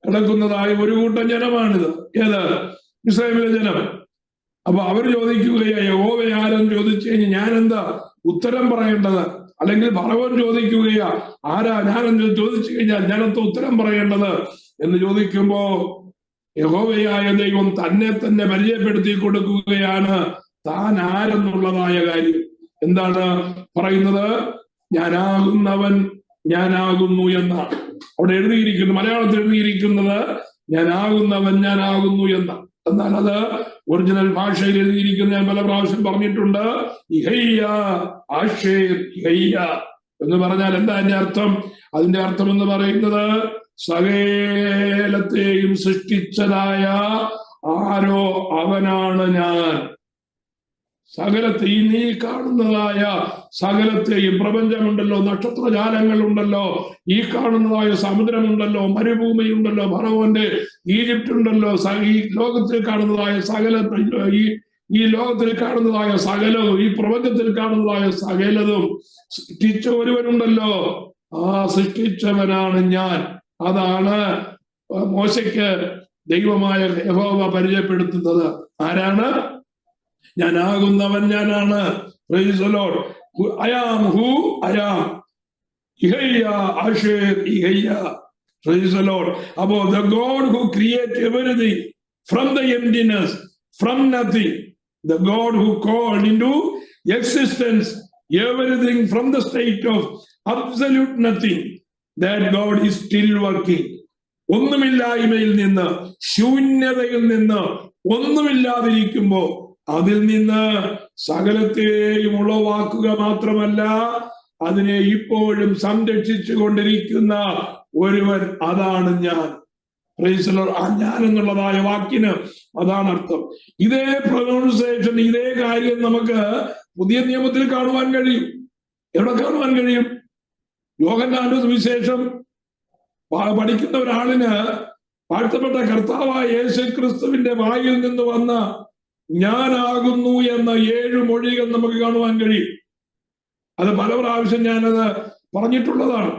കിടക്കുന്നതായ ഒരു കൂട്ടം ജനമാണിത്. ഏത്? ഇസ്രായേലിലെ ജനം. അപ്പൊ അവർ ചോദിക്കുകയാ, യഹോവ ആരെന്ന് ചോദിച്ചു കഴിഞ്ഞാൽ ഞാൻ എന്താ ഉത്തരം പറയേണ്ടത്? അല്ലെങ്കിൽ ഫറവോൻ ചോദിക്കുകയാ, ആരാ ഞാനെന്ന് ചോദിച്ചു കഴിഞ്ഞാൽ ഞാനെന്താ ഉത്തരം പറയേണ്ടത് എന്ന് ചോദിക്കുമ്പോ യഹോവയായ ദൈവം തന്നെ തന്നെ പരിചയപ്പെടുത്തി കൊടുക്കുകയാണ് താൻ ആരെന്നുള്ളതായ കാര്യം. എന്താണ് പറയുന്നത്? ഞാനാകുന്നവൻ ഞാനാകുന്നു എന്നാണ് അവിടെ എഴുതിയിരിക്കുന്നത്. മലയാളത്തിൽ എഴുതിയിരിക്കുന്നത് ഞാനാകുന്നവൻ ഞാനാകുന്നു എന്നാണ്. എന്നാൽ അത് ഒറിജിനൽ ഭാഷയിൽ എഴുതിയിരിക്കുന്ന ഞാൻ പല പ്രാവശ്യം പറഞ്ഞിട്ടുണ്ട്. ഇഹയ്യ ആഷേർ ഇഹയ്യ എന്ന് പറഞ്ഞാൽ എന്താ അതിന്റെ അർത്ഥം? അതിന്റെ അർത്ഥം എന്ന് പറയുന്നത് സകലത്തെയും സൃഷ്ടിച്ചതായ ആരോ അവനാണ് ഞാൻ. സകലത്തെ ഈ നീ കാണുന്നതായ സകലത്തെയും, പ്രപഞ്ചമുണ്ടല്ലോ, നക്ഷത്രജാലങ്ങളുണ്ടല്ലോ, ഈ കാണുന്നതായ സമുദ്രമുണ്ടല്ലോ, മരുഭൂമി ഉണ്ടല്ലോ, ഫറവോന്റെ ഈജിപ്റ്റ് ഉണ്ടല്ലോ, ഈ ലോകത്തിൽ കാണുന്നതായ ഈ ലോകത്തിൽ കാണുന്നതായ സകലവും, ഈ പ്രപഞ്ചത്തിൽ കാണുന്നതായ സകലതും സൃഷ്ടിച്ച ഒരുവനുണ്ടല്ലോ, ആ സൃഷ്ടിച്ചവനാണ് ഞാൻ. അതാണ് മോശയ്ക്ക് ദൈവമായ യഹോവ പരിചയപ്പെടുത്തുന്നത്. ആരാണ്? ഞാനാകുന്നവൻ ഞാനാണ്. Praise the Lord. I am who I am. Ihaya Asher Ihaya. Praise the Lord. About the God who created everything from the emptiness, from nothing. The God who called into existence everything from the state of absolute nothing. That God is still working. ഒന്നുമില്ലായ്മയിൽ നിന്ന്, ശൂന്യതയിൽ നിന്ന്, ഒന്നുമില്ലാതിരിക്കുമ്പോ അതിൽ നിന്ന് സകലത്തെയും ഉളവാക്കുക മാത്രമല്ല, അതിനെ ഇപ്പോഴും സംരക്ഷിച്ചു കൊണ്ടിരിക്കുന്ന ഒരുവൻ, അതാണ് ഞാൻ. Price the Lord. ആ ഞാൻ എന്നുള്ളതായ വാക്കിന് അതാണ് അർത്ഥം. ഇതേ പ്രൊനൗൺസിയേഷൻ, ഇതേ കാര്യം നമുക്ക് പുതിയ നിയമത്തിൽ കാണുവാൻ കഴിയും. എവിടെ കാണുവാൻ കഴിയും? യോഹന്നാന്റെ സുവിശേഷം പഠിക്കുന്ന ഒരാളിന് വാഴ്ത്തപ്പെട്ട കർത്താവായ യേശു ക്രിസ്തുവിന്റെ വായിൽ നിന്ന് വന്ന ഞാനാകുന്നു എന്ന 7 മൊഴികൾ നമുക്ക് കാണുവാൻ കഴിയും. അത് പല പ്രാവശ്യം ഞാനത് പറഞ്ഞിട്ടുള്ളതാണ്.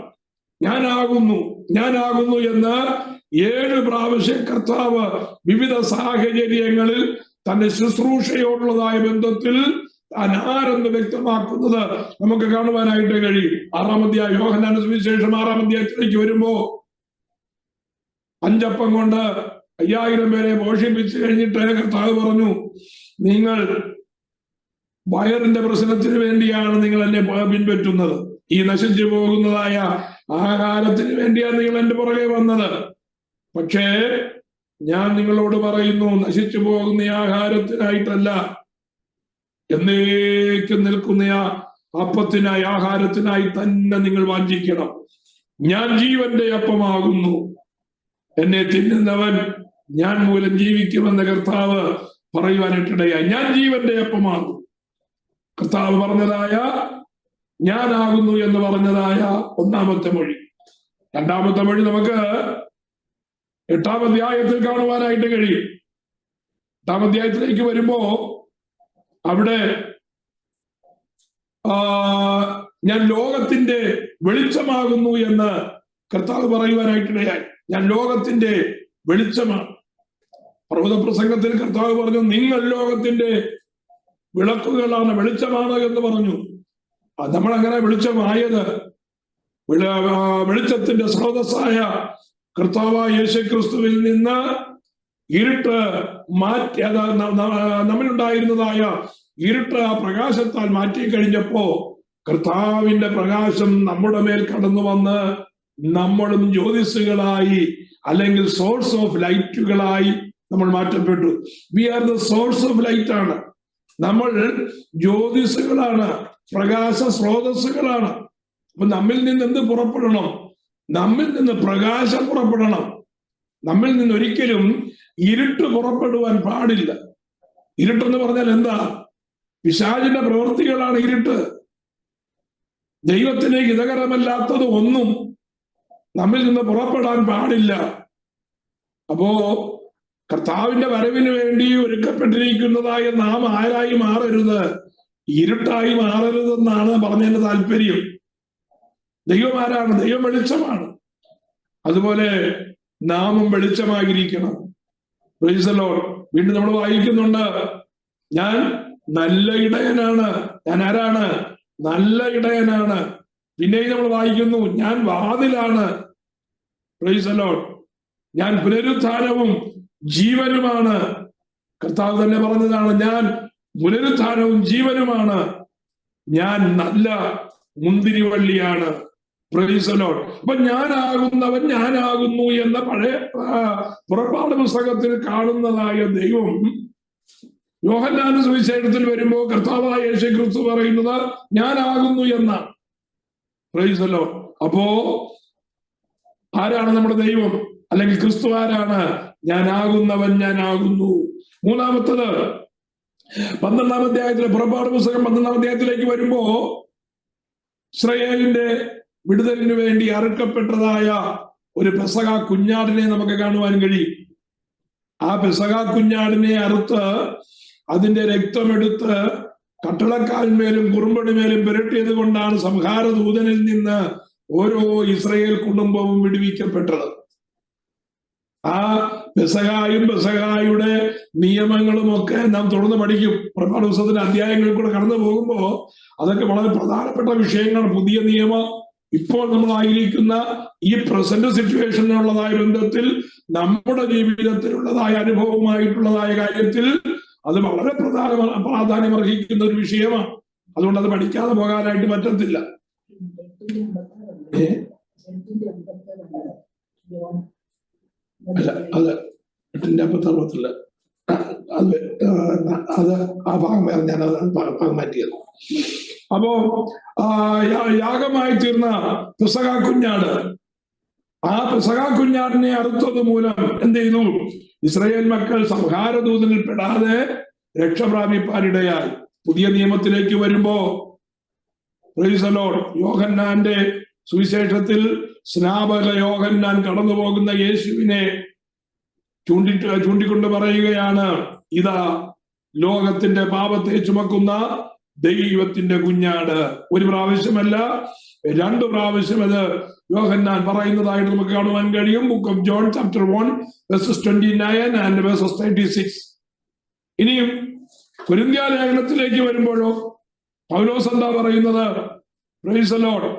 ഞാനാകുന്നു ഞാനാകുന്നു എന്ന് 7 പ്രാവശ്യം കർത്താവ് വിവിധ സാഹചര്യങ്ങളിൽ തന്റെ ശുശ്രൂഷയോടുള്ളതായ ബന്ധത്തിൽ താൻ ആരെന്ന് വ്യക്തമാക്കുന്നത് നമുക്ക് കാണുവാനായിട്ട് കഴിയും. 6-ാം അധ്യായം, യോഹന്നാന്റെ സുവിശേഷം 6-ാം അധ്യായത്തിലേക്ക് വരുമ്പോ 5 അപ്പം കൊണ്ട് 5000 പേരെ പോഷിപ്പിച്ചു കഴിഞ്ഞിട്ട് കർത്താവ് പറഞ്ഞു, നിങ്ങൾ വയറിന്റെ പ്രശ്നത്തിന് വേണ്ടിയാണ് നിങ്ങൾ എന്നെ പിൻപറ്റുന്നത്. ഈ നശിച്ചു പോകുന്നതായ ആഹാരത്തിന് വേണ്ടിയാണ് നിങ്ങൾ എന്റെ പുറകെ വന്നത്. പക്ഷേ ഞാൻ നിങ്ങളോട് പറയുന്നു, നശിച്ചു പോകുന്ന ആഹാരത്തിനായിട്ടല്ല, എന്നേക്കും നിൽക്കുന്ന അപ്പത്തിനായി, ആഹാരത്തിനായി തന്നെ നിങ്ങൾ വാഞ്ചിക്കണം. ഞാൻ ജീവന്റെ അപ്പമാകുന്നു, എന്നെ തിന്നുന്നവൻ ഞാൻ മൂലം ജീവിക്കുമെന്ന് കർത്താവ് പറയുവാനായിട്ടിടയായി. ഞാൻ ജീവന്റെ അപ്പമാകും. കർത്താവ് പറഞ്ഞതായ ഞാനാകുന്നു എന്ന് പറഞ്ഞതായ 1-ാമത്തെ മൊഴി. 2-ാമത്തെ മൊഴി നമുക്ക് 8-ാം അധ്യായത്തിൽ കാണുവാനായിട്ട് കഴിയും. 8-ാം അധ്യായത്തിലേക്ക് വരുമ്പോ അവിടെ ഞാൻ ലോകത്തിന്റെ വെളിച്ചമാകുന്നു എന്ന് കർത്താവ് പറയുവാനായിട്ടിടയായി. ഞാൻ ലോകത്തിന്റെ വെളിച്ചമാണ്. പർവ്വത പ്രസംഗത്തിൽ കർത്താവ് പറഞ്ഞു, നിങ്ങൾ ലോകത്തിന്റെ വിളക്കുകളാണ്, വെളിച്ചമാണ് എന്ന് പറഞ്ഞു. നമ്മളങ്ങനെ വെളിച്ചമായത് വെളിച്ചത്തിന്റെ സ്രോതസ്സായ കർത്താവായ യേശുക്രിസ്തുവിൽ നിന്ന് ഇരുട്ട് മാറ്റി, നമ്മളുണ്ടായിരുന്നതായ ഇരുട്ട് ആ പ്രകാശത്താൽ മാറ്റി കഴിഞ്ഞപ്പോ കർത്താവിന്റെ പ്രകാശം നമ്മുടെ മേൽ കടന്നു വന്ന് നമ്മളും ജ്യോതിസുകളായി, അല്ലെങ്കിൽ സോഴ്സ് ഓഫ് ലൈറ്റുകളായി നമ്മൾ മാറ്റപ്പെട്ടു. We are the source of light ആണ്. നമ്മൾ ജ്യോതിസുകളാണ്, പ്രകാശ സ്രോതസ്സുകളാണ്. അപ്പൊ നമ്മിൽ നിന്ന് എന്ത് പുറപ്പെടണം? നമ്മിൽ നിന്ന് പ്രകാശം പുറപ്പെടണം. നമ്മിൽ നിന്ന് ഒരിക്കലും ഇരുട്ട് പുറപ്പെടുവാൻ പാടില്ല. ഇരുട്ടെന്ന് പറഞ്ഞാൽ എന്താ? പിശാചിന്റെ പ്രവൃത്തികളാണ് ഇരുട്ട്. ദൈവത്തിന് ഹിതകരമല്ലാത്തത് ഒന്നും നമ്മിൽ നിന്ന് പുറപ്പെടാൻ പാടില്ല. അപ്പോ കർത്താവിന്റെ വരവിന് വേണ്ടി ഒരുക്കപ്പെട്ടിരിക്കുന്നതായ നാം ആരായി മാറരുത്? ഇരുട്ടായി മാറരുതെന്നാണ് പറഞ്ഞതിന്റെ താല്പര്യം. ദൈവം ആരാണ്? ദൈവം വെളിച്ചമാണ്. അതുപോലെ നാമും വെളിച്ചമായിരിക്കണം. Price the Lord. വീണ്ടും നമ്മൾ വായിക്കുന്നുണ്ട്, ഞാൻ നല്ല ഇടയനാണ്. ഞാൻ ആരാണ്? നല്ല ഇടയനാണ്. പിന്നെയും നമ്മൾ വായിക്കുന്നു, ഞാൻ വാതിലാണ്. Price the Lord. ഞാൻ പുനരുത്ഥാനവും ജീവനുമാണ്. കർത്താവ് തന്നെ പറഞ്ഞതാണ്, ഞാൻ പുനരുത്ഥാനവും ജീവനുമാണ്, ഞാൻ നല്ല മുന്തിരിവള്ളിയാണ്. Price the Lord. അപ്പൊ ഞാനാകുന്നവൻ ഞാനാകുന്നു എന്ന പഴയ പുറപ്പാട് പുസ്തകത്തിൽ കാണുന്നതായ ദൈവം യോഹന്നാന്റെ സുവിശേഷത്തിൽ വരുമ്പോ കർത്താവായ യേശു ക്രിസ്തു പറയുന്നത് ഞാനാകുന്നു എന്നാണ്. Price the Lord. അപ്പോ ആരാണ് നമ്മുടെ ദൈവം, അല്ലെങ്കിൽ ക്രിസ്തു ആരാണ്? ഞാനാകുന്നവൻ ഞാനാകുന്നു. മൂന്നാമത്തത് 12-ാം അധ്യായത്തിലെ പുറപ്പാട് പുസ്തകം 12-ാം അധ്യായത്തിലേക്ക് വരുമ്പോ ഇസ്രായേലിന്റെ വിടുതലിന് വേണ്ടി അറുക്കപ്പെട്ടതായ ഒരു പെസഹ കുഞ്ഞാടിനെ നമുക്ക് കാണുവാൻ കഴിയും. ആ പെസഹ കുഞ്ഞാടിനെ അറുത്ത് അതിന്റെ രക്തമെടുത്ത് കട്ടളക്കാലിന്മേലും കുറുമ്പടിമേലും പുരട്ടിയത് കൊണ്ടാണ് സംഹാരദൂതനിൽ നിന്ന് ഓരോ ഇസ്രായേൽ കുടുംബവും വിടുവിക്കപ്പെട്ടത്. ആ പെസഹായും പെസഹായുടെ നിയമങ്ങളും ഒക്കെ നാം തുടർന്ന് പഠിക്കും. പുറപ്പാട് പുസ്തകത്തിന്റെ അധ്യായങ്ങളിൽ കൂടെ കടന്നു പോകുമ്പോ അതൊക്കെ വളരെ പ്രധാനപ്പെട്ട വിഷയങ്ങളാണ്. പുതിയ നിയമം ഇപ്പോൾ നമ്മളായിരിക്കുന്ന ഈ പ്രസന്റ് സിറ്റുവേഷനുള്ളതായ ബന്ധത്തിൽ നമ്മുടെ ജീവിതത്തിലുള്ളതായ അനുഭവമായിട്ടുള്ളതായ കാര്യത്തിൽ അത് വളരെ പ്രാധാന്യം അർഹിക്കുന്ന ഒരു വിഷയമാണ്. അതുകൊണ്ട് അത് പഠിക്കാതെ പോകാനായിട്ട് പറ്റത്തില്ല. അല്ല, അത് 8:50 അത് ആ ഭാഗം വേറെ, ഞാൻ ഭാഗം മാറ്റിയത്. അപ്പോ യാഗമായി തീർന്ന പെസഹ കുഞ്ഞാട്, ആ പെസഹ കുഞ്ഞാടിനെ അറുത്തത് മൂലം എന്ത് ചെയ്തു? ഇസ്രായേൽ മക്കൾ സംഹാരദൂതനിൽ പെടാതെ രക്ഷ പ്രാപിപ്പാനിടയായി. പുതിയ നിയമത്തിലേക്ക് വരുമ്പോ പ്രൈസ് ദി ലോർഡ്, യോഹന്നാന്റെ സുവിശേഷത്തിൽ സ്നാപക യോഹന്നാൻ കടന്നു പോകുന്ന യേശുവിനെ ചൂണ്ടിക്കൊണ്ട് പറയുകയാണ്, ഇതാ ലോകത്തിന്റെ പാപത്തെ ചുമക്കുന്ന ദൈവത്തിന്റെ കുഞ്ഞാട്. ഒരു പ്രാവശ്യമല്ല, 2 പ്രാവശ്യം അത് യോഹന്നാൻ പറയുന്നതായിട്ട് നമുക്ക് കാണുവാൻ കഴിയും. Book of John chapter 1 verses 29 and verses 36. ഇനിയും കൊരിന്ത്യ ലേഖനത്തിലേക്ക് വരുമ്പോഴോ പൗലോസ് എന്താ പറയുന്നത്? പ്രൈസ് ദി ലോർഡ്,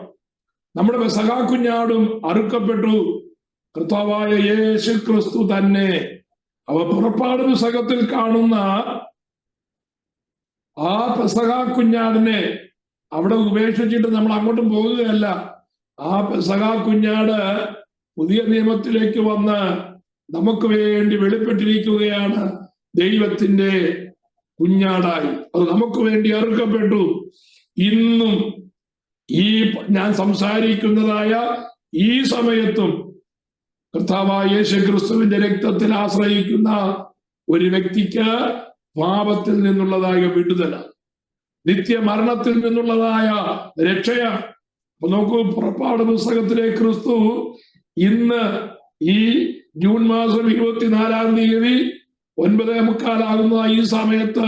നമ്മുടെ പെസഹ കുഞ്ഞാടും അറുക്കപ്പെട്ടു, കർത്താവായ യേശു ക്രിസ്തു തന്നെ. അവ പുറപ്പാട് പുസ്തകത്തിൽ കാണുന്ന ആ പെസഹ കുഞ്ഞാടിനെ അവിടെ ഉപേക്ഷിച്ചിട്ട് നമ്മൾ അങ്ങോട്ടും പോകുകയല്ല. ആ പെസഹ കുഞ്ഞാട് പുതിയ നിയമത്തിലേക്ക് വന്ന് നമുക്ക് വേണ്ടി വെളിപ്പെട്ടിരിക്കുകയാണ്. ദൈവത്തിന്റെ കുഞ്ഞാടായി അത് നമുക്ക് വേണ്ടി അറുക്കപ്പെട്ടു. ഇന്നും ഈ ഞാൻ സംസാരിക്കുന്നതായ ഈ സമയത്തും കർത്താവായ യേശു ക്രിസ്തുവിന്റെ രക്തത്തിൽ ആശ്രയിക്കുന്ന ഒരു വ്യക്തിക്ക് പാപത്തിൽ നിന്നുള്ളതായ വിടുതല, നിത്യമരണത്തിൽ നിന്നുള്ളതായ രക്ഷയാണ്. അപ്പൊ നോക്കൂ, പുറപ്പാട് പുസ്തകത്തിലെ ക്രിസ്തു ഇന്ന് ഈ ജൂൺ മാസം 24-ാം തീയതി 9:45 ഈ സമയത്ത്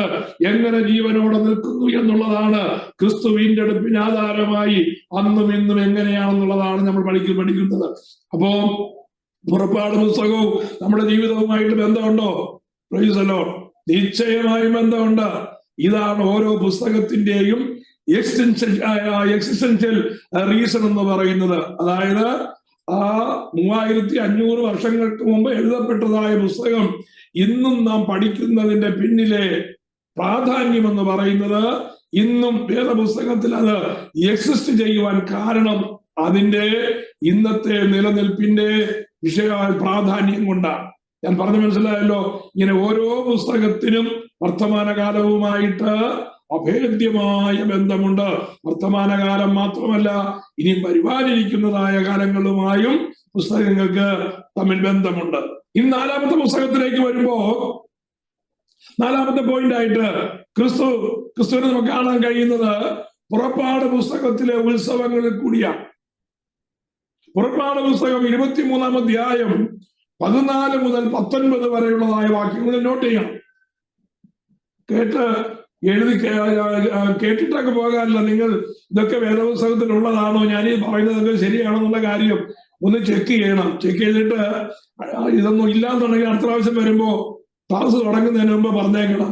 എങ്ങനെ ജീവനോടെ നിൽക്കുന്നു എന്നുള്ളതാണ് ക്രിസ്തു വീണ്ടെടുപ്പിന് ആധാരമായി അന്നും ഇന്നും എങ്ങനെയാണെന്നുള്ളതാണ് നമ്മൾ പഠിക്കുന്നത്. അപ്പോ പുറപ്പാട് പുസ്തകവും നമ്മുടെ ജീവിതവുമായിട്ട് ബന്ധമുണ്ടോ? പ്രൈസ് ദി ലോർഡ്, നിശ്ചയമായും ബന്ധമുണ്ട്. ഇതാണ് ഓരോ പുസ്തകത്തിന്റെയും എക്സിസ്റ്റൻഷ്യൽ റീസൺ എന്ന് പറയുന്നത്. അതായത് ആ 3500 വർഷങ്ങൾക്ക് മുമ്പ് എഴുതപ്പെട്ടതായ പുസ്തകം ഇന്നും നാം പഠിക്കുന്നതിന്റെ പിന്നിലെ പ്രാധാന്യം എന്ന് പറയുന്നത് ഇന്നും വേദപുസ്തകത്തിൽ അത് എക്സിസ്റ്റ് ചെയ്യുവാൻ കാരണം അതിന്റെ ഇന്നത്തെ നിലനിൽപ്പിന്റെ വിഷയമായ പ്രാധാന്യം കൊണ്ടാണ്. ഞാൻ പറഞ്ഞു മനസ്സിലായല്ലോ. ഇങ്ങനെ ഓരോ പുസ്തകത്തിനും വർത്തമാനകാലവുമായിട്ട് അഭേദ്യമായ ബന്ധമുണ്ട്. വർത്തമാനകാലം മാത്രമല്ല, ഇനി വരുവാനിരിക്കുന്നതായ കാലങ്ങളുമായും പുസ്തകങ്ങൾക്ക് തമ്മിൽ ബന്ധമുണ്ട്. ഇനി 4-ാമത്തെ പുസ്തകത്തിലേക്ക് വരുമ്പോ 4-ാമത്തെ പോയിന്റ് ആയിട്ട് ക്രിസ്തുവിനെ നമുക്ക് കാണാൻ കഴിയുന്നത് പുറപ്പാട് പുസ്തകത്തിലെ ഉത്സവങ്ങളിൽ കൂടിയാണ്. പുറപ്പാട് പുസ്തകം 23-ാം അധ്യായം 14 മുതൽ 19 വരെയുള്ളതായ വാക്യങ്ങൾ നോട്ട് ചെയ്യണം. കേട്ടിട്ടൊക്കെ പോകാനല്ല, നിങ്ങൾ ഇതൊക്കെ വേദപുസ്തകത്തിൽ ഉള്ളതാണോ, ഞാനീ പറയുന്നതൊക്കെ ശരിയാണെന്നുള്ള കാര്യം ഒന്ന് ചെക്ക് ചെയ്യണം. ചെക്ക് ചെയ്തിട്ട് ഇതൊന്നും ഇല്ലാന്നുണ്ടെങ്കിൽ അടുത്ത പ്രാവശ്യം വരുമ്പോ ക്ലാസ് തുടങ്ങുന്നതിന് മുമ്പ് പറഞ്ഞേക്കണം,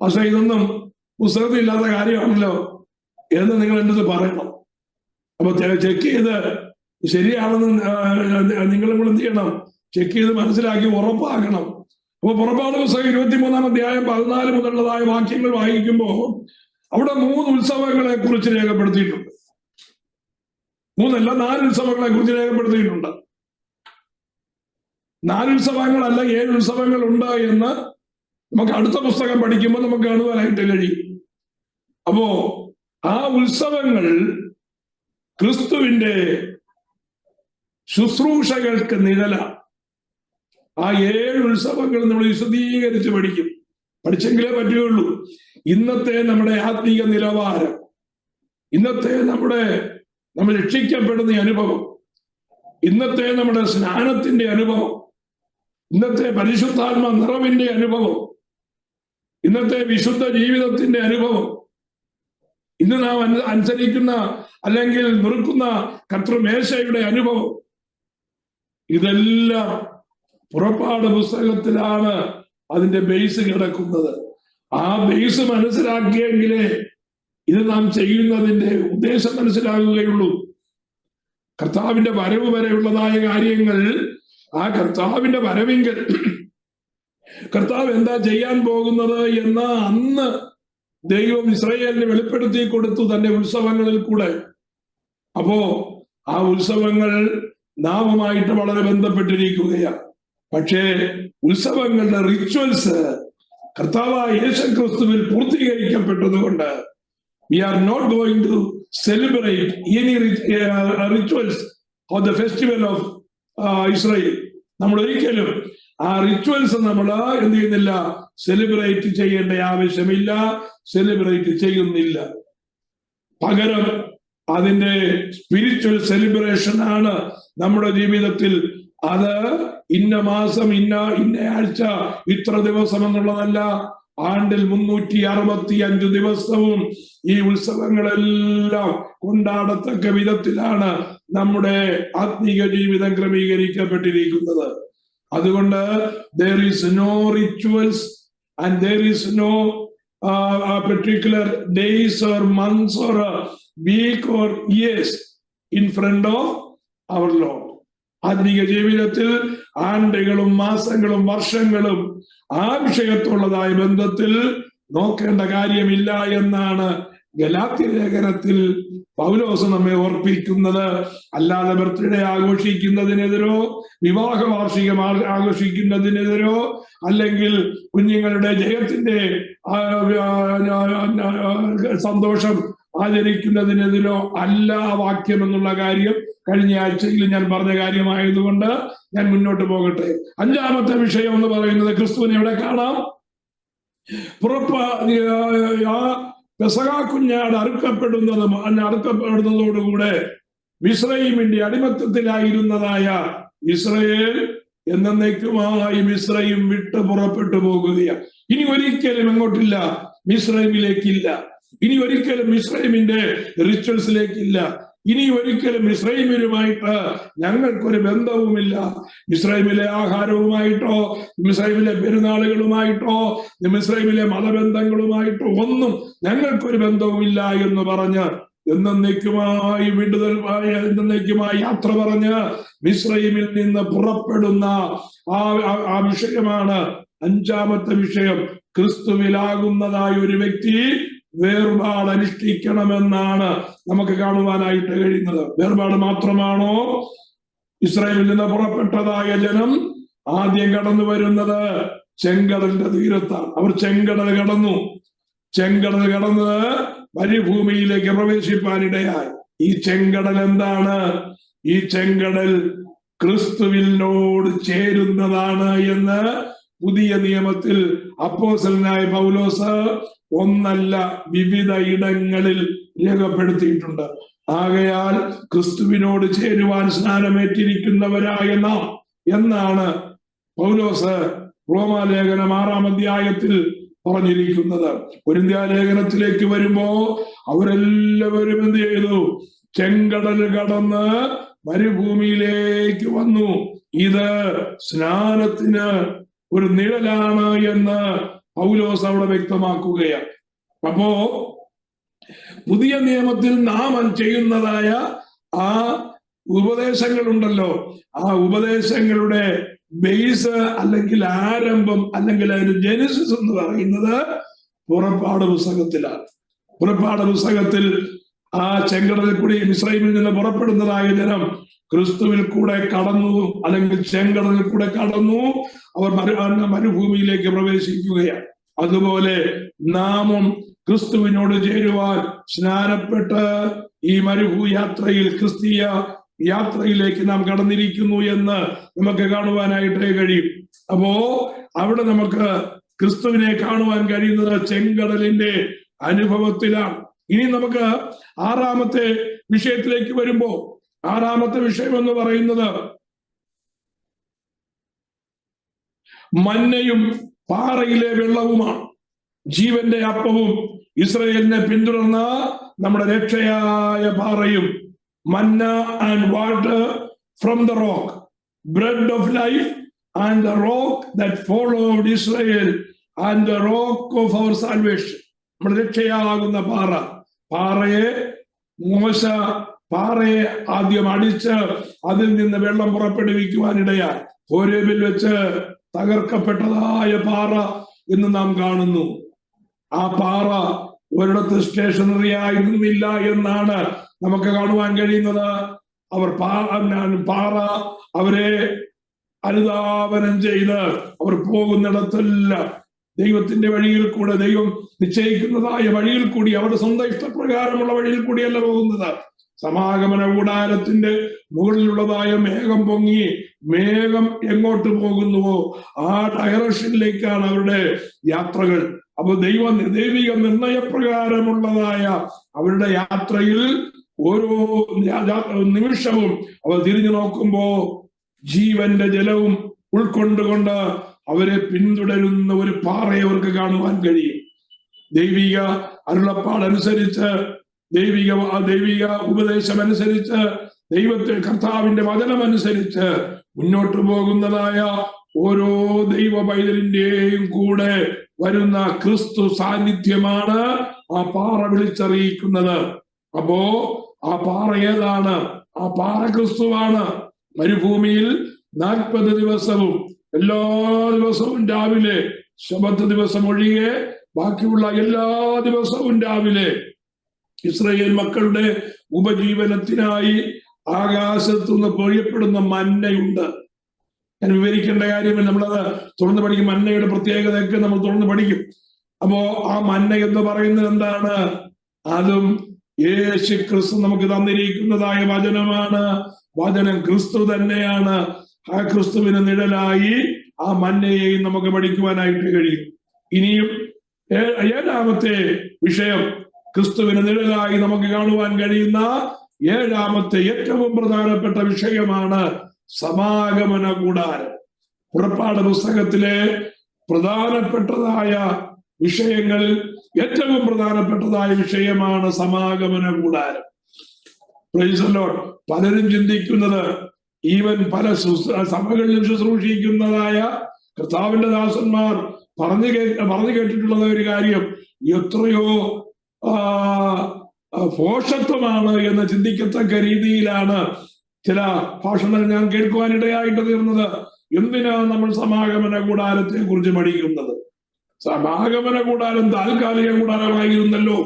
പക്ഷെ ഇതൊന്നും പുസ്തകത്തിൽ ഇല്ലാത്ത കാര്യമാണല്ലോ എന്ന് നിങ്ങൾ എൻ്റെ അടുത്ത് പറയണം. അപ്പൊ ചെക്ക് ചെയ്ത് ശരിയാണെന്ന് നിങ്ങളും കൂടെ എന്ത് ചെയ്യണം, ചെക്ക് ചെയ്ത് മനസ്സിലാക്കി ഉറപ്പാക്കണം. അപ്പൊ പുറപ്പാട് പുസ്തകം 23-ാം അധ്യായം 14 മുതലുള്ളതായ വാക്യങ്ങൾ വായിക്കുമ്പോൾ അവിടെ 3 ഉത്സവങ്ങളെ കുറിച്ച് രേഖപ്പെടുത്തിയിട്ടുണ്ട്. 3 അല്ല 4 ഉത്സവങ്ങളെ കുറിച്ച് രേഖപ്പെടുത്തിയിട്ടുണ്ട്. 4 ഉത്സവങ്ങളല്ല 7 ഉത്സവങ്ങൾ ഉണ്ട് എന്ന് നമുക്ക് അടുത്ത പുസ്തകം പഠിക്കുമ്പോൾ നമുക്ക് കാണുവാനായിട്ട് കഴിയും. അപ്പോ ആ ഉത്സവങ്ങൾ ക്രിസ്തുവിന്റെ ശുശ്രൂഷകൾക്ക് നിഴലാണ്. ആ 7 ഉത്സവങ്ങൾ നമ്മൾ വിശദീകരിച്ച് പഠിച്ചെങ്കിലേ പറ്റുകയുള്ളൂ. ഇന്നത്തെ നമ്മുടെ ആത്മീയ നിലവാരം, ഇന്നത്തെ നമ്മൾ രക്ഷിക്കപ്പെടുന്ന അനുഭവം, ഇന്നത്തെ നമ്മുടെ സ്നാനത്തിന്റെ അനുഭവം, ഇന്നത്തെ പരിശുദ്ധാത്മ നിറവിന്റെ അനുഭവം, ഇന്നത്തെ വിശുദ്ധ ജീവിതത്തിന്റെ അനുഭവം, ഇന്ന് നാം അനുസരിക്കുന്ന അല്ലെങ്കിൽ നിറുക്കുന്ന കർത്തൃമേശയുടെ അനുഭവം, ഇതെല്ലാം പുറപ്പാട് പുസ്തകത്തിലാണ് അതിന്റെ ബേസ് കിടക്കുന്നത്. ആ ബേസ് മനസ്സിലാക്കിയെങ്കിലേ ഇത് നാം ചെയ്യുന്നതിന്റെ ഉദ്ദേശം മനസ്സിലാകുകയുള്ളൂ. കർത്താവിന്റെ വരവ് വരെയുള്ളതായ കാര്യങ്ങൾ, ആ കർത്താവിന്റെ വരവിങ്കൽ കർത്താവ് എന്താ ചെയ്യാൻ പോകുന്നത് എന്ന് അന്ന് ദൈവം ഇസ്രായേലിന് വെളിപ്പെടുത്തി കൊടുത്തു തന്റെ ഉത്സവങ്ങളിൽ കൂടെ. അപ്പോ ആ ഉത്സവങ്ങൾ നാമുമായിട്ട് വളരെ ബന്ധപ്പെട്ടിരിക്കുകയാണ്. പക്ഷേ ഉത്സവങ്ങളുടെ റിച്വൽസ് കർത്താവായ യേശുക്രിസ്തുവിൽ പൂർത്തീകരിക്കപ്പെട്ടതുകൊണ്ട് we are not going to celebrate any rituals of the festival of Israel. നമ്മൾ ഒരിക്കലും ആ റിച്വൽസ് നമ്മൾ എന്ത് ചെയ്യുന്നില്ല, സെലിബ്രേറ്റ് ചെയ്യേണ്ട ആവശ്യമില്ല, സെലിബ്രേറ്റ് ചെയ്യുന്നില്ല. പകരം അതിന്റെ സ്പിരിച്വൽ സെലിബ്രേഷൻ ആണ് നമ്മുടെ ജീവിതത്തിൽ. അത് ഇന്ന മാസം, ഇന്ന ആഴ്ച, ഇത്ര ദിവസം എന്നുള്ളതല്ല. ആണ്ടിൽ 365 ദിവസവും ഈ ഉത്സവങ്ങളെല്ലാം കൊണ്ടാടത്തക്ക വിധത്തിലാണ് നമ്മുടെ ആത്മീക ജീവിതം ക്രമീകരിക്കപ്പെട്ടിരിക്കുന്നത്. അതുകൊണ്ട് there is no rituals and there is no particular days or months or a week or years in front of our Lord. ആത്മീക ജീവിതത്തിൽ ആണ്ടുകളും മാസങ്ങളും വർഷങ്ങളും ആ വിഷയത്തുള്ളതായ ബന്ധത്തിൽ നോക്കേണ്ട കാര്യമില്ല എന്നാണ് ഗലാത്യ ലേഖനത്തിൽ പൗലോസ് നമ്മെ ഓർപ്പിക്കുന്നത്. അല്ലാതെ ബർത്ത്ഡേ ആഘോഷിക്കുന്നതിനെതിരോ വിവാഹ വാർഷികം ആഘോഷിക്കുന്നതിനെതിരോ അല്ലെങ്കിൽ കുഞ്ഞുങ്ങളുടെ ജയത്തിന്റെ സന്തോഷം ആചരിക്കുന്നതിനെതിരോ അല്ല വാക്യം എന്നുള്ള കാര്യം കഴിഞ്ഞ ആഴ്ചയിൽ ഞാൻ പറഞ്ഞ കാര്യമായതുകൊണ്ട് ഞാൻ മുന്നോട്ട് പോകട്ടെ. 5-ാമത്തെ വിഷയം എന്ന് പറയുന്നത് ക്രിസ്തുവിനെ എവിടെ കാണാം? പെസഹ കുഞ്ഞാട് അറുക്കപ്പെടുന്നതോടുകൂടെ മിസ്രയീമിന്റെ അടിമത്തത്തിലായിരുന്നതായ ഇസ്രായേൽ എന്നേക്കുമായി മിസ്രയീം വിട്ട് പുറപ്പെട്ടു പോകുകയാണ്. ഇനി ഒരിക്കലും എങ്ങോട്ടില്ല? മിസ്രയീമിലേക്കില്ല. ഇനി ഒരിക്കലും മിസ്രയീമിന്റെ റിച്വൽസിലേക്കില്ല. ഇനി ഒരിക്കലും മിസ്രയീമിലുമായിട്ട് ഞങ്ങൾക്കൊരു ബന്ധവുമില്ല. മിസ്രയീമിലെ ആഹാരവുമായിട്ടോ മിസ്രയീമിലെ പെരുന്നാളുകളുമായിട്ടോ മിസ്രയീമിലെ മതബന്ധങ്ങളുമായിട്ടോ ഒന്നും ഞങ്ങൾക്കൊരു ബന്ധവുമില്ല എന്ന് പറഞ്ഞ് എന്നേക്കുമായി എന്നേക്കുമായി യാത്ര പറഞ്ഞ് മിസ്രയീമിൽ നിന്ന് പുറപ്പെടുന്ന ആ വിഷയമാണ് 5-ാമത്തെ വിഷയം. ക്രിസ്തുവിലാകുന്നതായ ഒരു വ്യക്തി വേർപാട് അനുഷ്ഠിക്കണമെന്നാണ് നമുക്ക് കാണുവാനായിട്ട് കഴിയുന്നത്. വേർപാട് മാത്രമാണോ? ഇസ്രായേലിൽ നിന്ന് പുറപ്പെട്ടതായ ജനം ആദ്യം കടന്നു വരുന്നത് ചെങ്കടലിന്റെ തീരത്താണ്. അവർ ചെങ്കടൽ കടന്നു. ചെങ്കടൽ കടന്ന് മരുഭൂമിയിലേക്ക് പ്രവേശിപ്പാനിടയായി. ഈ ചെങ്കടൽ എന്താണ്? ഈ ചെങ്കടൽ ക്രിസ്തുവിനോട് ചേരുന്നതാണ് എന്ന് പുതിയ നിയമത്തിൽ അപ്പോസ്തലനായ പൗലോസ് ഒന്നല്ല വിവിധ ഇടങ്ങളിൽ രേഖപ്പെടുത്തിയിട്ടുണ്ട്. ആകയാൽ ക്രിസ്തുവിനോട് ചേരുവാൻ സ്നാനമേറ്റിരിക്കുന്നവരായ നാം എന്നാണ് പൗലോസ് റോമാലേഖനം 6-ാം അധ്യായത്തിൽ പറഞ്ഞിരിക്കുന്നത്. കൊരിന്ത്യ ലേഖനത്തിലേക്ക് വരുമ്പോ അവരെല്ലാവരും എന്ത് ചെയ്തു? ചെങ്കടൽ കടന്ന് മരുഭൂമിയിലേക്ക് വന്നു. ഇത് സ്നാനത്തിന് ഒരു നിഴലാണ് എന്ന് പൗലോസ് അവിടെ വ്യക്തമാക്കുകയാണ്. അപ്പോ പുതിയ നിയമത്തിൽ നാം ചെയ്യുന്നതായ ആ ഉപദേശങ്ങളുണ്ടല്ലോ, ആ ഉപദേശങ്ങളുടെ ബേസ് അല്ലെങ്കിൽ ആരംഭം അല്ലെങ്കിൽ അതിന്റെ ജെനിസിസ് എന്ന് പറയുന്നത് പുറപ്പാട് പുസ്തകത്തിലാണ്. പുറപ്പാട് പുസ്തകത്തിൽ ആ ചെങ്കടലിൽ കൂടി മിസ്രൈമിൽ നിന്ന് പുറപ്പെടുന്നതായ ജനം ക്രിസ്തുവിൽ കൂടെ കടന്നു, അല്ലെങ്കിൽ ചെങ്കടലിൽ കൂടെ കടന്നു, അവർ മരുഭൂമിയിലേക്ക് പ്രവേശിക്കുകയാണ്. അതുപോലെ നാമും ക്രിസ്തുവിനോട് ചേരുവാൻ സ്നാനപ്പെട്ട് ഈ മരുഭൂയാത്രയിൽ, ക്രിസ്തീയ യാത്രയിലേക്ക് നാം കടന്നിരിക്കുന്നു എന്ന് നമുക്ക് കാണുവാനായിട്ട് കഴിയും. അപ്പോ അവിടെ നമുക്ക് ക്രിസ്തുവിനെ കാണുവാൻ കഴിയുന്നത് ചെങ്കടലിന്റെ അനുഭവത്തിലാണ്. ഇനി നമുക്ക് ആറാമത്തെ വിഷയത്തിലേക്ക് വരുമ്പോ, ആറാമത്തെ വിഷയം എന്ന് പറയുന്നത് മന്നയും പാറയിലെ വെള്ളവുമാണ്. ജീവന്റെ അപ്പവും ഇസ്രായേലിനെ പിന്തുടർന്ന നമ്മുടെ രക്ഷയായ പാറയും. Manna and water from the rock, bread of life and the rock that followed Israel and the rock of our salvation. നമ്മുടെ രക്ഷയാകുന്ന പാറ. മോശ പാറയെ ആദ്യം അടിച്ച് അതിൽ നിന്ന് വെള്ളം പുറപ്പെടുവിക്കുവാനിടയായി. ഹോരേബിൽ വെച്ച് തകർക്കപ്പെട്ടതായ പാറ എന്ന് നാം കാണുന്നു. ആ പാറ ഒരിടത്ത് സ്റ്റേഷനറി ആയി നിന്നില്ല എന്നാണ് നമുക്ക് കാണുവാൻ കഴിയുന്നത്. അവർ പാറ അവരെ അനുധാവനം ചെയ്ത് അവർ പോകുന്നിടത്തെല്ലാം ദൈവത്തിന്റെ വഴിയിൽ കൂടെ, ദൈവം നിശ്ചയിക്കുന്നതായ വഴിയിൽ കൂടി, അവരുടെ സ്വന്തം ഇഷ്ടപ്രകാരമുള്ള വഴിയിൽ കൂടിയല്ല പോകുന്നത്. സമാഗമന കൂടാരത്തിന്റെ മുകളിലുള്ളതായ മേഘം പൊങ്ങി, മേഘം എങ്ങോട്ട് പോകുന്നുവോ ആ ഡയറക്ഷനിലേക്കാണ് അവരുടെ യാത്രകൾ. അപ്പൊ ദൈവിക നിർണയപ്രകാരമുള്ളതായ അവരുടെ യാത്രയിൽ ഓരോ നിമിഷവും അവർ തിരിഞ്ഞു നോക്കുമ്പോ ജീവന്റെ ജലവും ഉൾക്കൊണ്ടുകൊണ്ട് അവരെ പിന്തുടരുന്ന ഒരു പാറയെ അവർക്ക് കാണുവാൻ കഴിയും. ദൈവിക അരുളപ്പാടനുസരിച്ച്, ദൈവിക ഉപദേശമനുസരിച്ച്, കർത്താവിന്റെ വചനമനുസരിച്ച് മുന്നോട്ട് പോകുന്നതായ ഓരോ ദൈവ പൈതലിന്റെയും കൂടെ വരുന്ന ക്രിസ്തു സാന്നിധ്യമാണ് ആ പാറ വിളിച്ചറിയിക്കുന്നത്. അപ്പോ ആ പാറ ഏതാണ്? ആ പാറ ക്രിസ്തുവാണ്. മരുഭൂമിയിൽ 40 ദിവസവും എല്ലാ ദിവസവും രാവിലെ, ശബത്ത് ദിവസം ഒഴികെ ബാക്കിയുള്ള എല്ലാ ദിവസവും രാവിലെ ഇസ്രായേൽ മക്കളുടെ ഉപജീവനത്തിനായി ആകാശത്തുനിന്ന് പൊഴിയപ്പെടുന്ന മന്നയുണ്ട്. ഞാൻ വിവരിക്കേണ്ട കാര്യമില്ല, നമ്മളത് തുറന്ന് പഠിക്കും. മന്നയുടെ പ്രത്യേകതയൊക്കെ നമ്മൾ തുറന്ന് പഠിക്കും. അപ്പോ ആ മന്ന എന്ന് പറയുന്നത് എന്താണ്? അതും യേശു ക്രിസ്തു നമുക്ക് തന്നിരിക്കുന്നതായ വചനമാണ്. വചനം ക്രിസ്തു തന്നെയാണ്. ആ ക്രിസ്തുവിന് നിഴലായി ആ മന്നയെയും നമുക്ക് പഠിക്കുവാനായിട്ട് കഴിയും. ഇനിയും ഏഴാമത്തെ വിഷയം, ക്രിസ്തുവിന് നിഴലായി നമുക്ക് കാണുവാൻ കഴിയുന്ന ഏഴാമത്തെ ഏറ്റവും പ്രധാനപ്പെട്ട വിഷയമാണ് സമാഗമന കൂടാരം. പുറപ്പാട് പുസ്തകത്തിലെ പ്രധാനപ്പെട്ടതായ വിഷയങ്ങളിൽ ഏറ്റവും പ്രധാനപ്പെട്ടതായ വിഷയമാണ് സമാഗമന കൂടാരം. Price the Lord. പലരും ചിന്തിക്കുന്നത്, ഈവൻ പല സഭകളിലും ശുശ്രൂഷിക്കുന്നതായ കർത്താവിന്റെ ദാസന്മാർ പറഞ്ഞു കേട്ടിട്ടുള്ള ഒരു കാര്യം, എത്രയോ ഭോഷത്വമാണ് എന്ന് ചിന്തിക്കത്തക്ക രീതിയിലാണ് ചില ഭാഷണങ്ങൾ ഞാൻ കേൾക്കുവാനിടയായിട്ട് തീർന്നത്. എന്തിനാണ് നമ്മൾ സമാഗമന കൂടാരത്തെ കുറിച്ച് പഠിക്കുന്നത്? സമാഗമന കൂടാരം താൽക്കാലിക കൂടാരമായിരുന്നല്ലോ.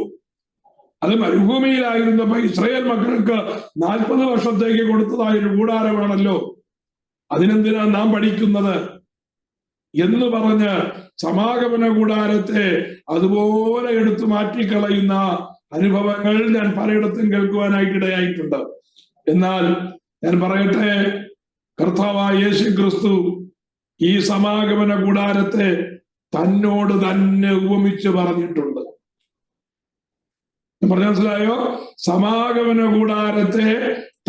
അത് മരുഭൂമിയിലായിരുന്നപ്പോ ഇസ്രായേൽ മക്കൾക്ക് 40 വർഷത്തേക്ക് കൊടുത്തതായ ഒരു കൂടാരമാണല്ലോ. അതിനെന്തിനാ നാം പഠിക്കുന്നത് എന്ന് പറഞ്ഞ് സമാഗമന കൂടാരത്തെ അതുപോലെ എടുത്തു മാറ്റിക്കളയുന്ന അനുഭവങ്ങൾ ഞാൻ പലയിടത്തും കേൾക്കുവാനായിട്ടിടയായിട്ടുണ്ട്. എന്നാൽ ഞാൻ പറയട്ടെ, കർത്താവായ യേശു ക്രിസ്തു ഈ സമാഗമന കൂടാരത്തെ തന്നോട് തന്നെ ഉപമിച്ച് പറഞ്ഞിട്ടുണ്ട്. പറഞ്ഞ മനസ്സിലായോ? സമാഗമന കൂടാരത്തെ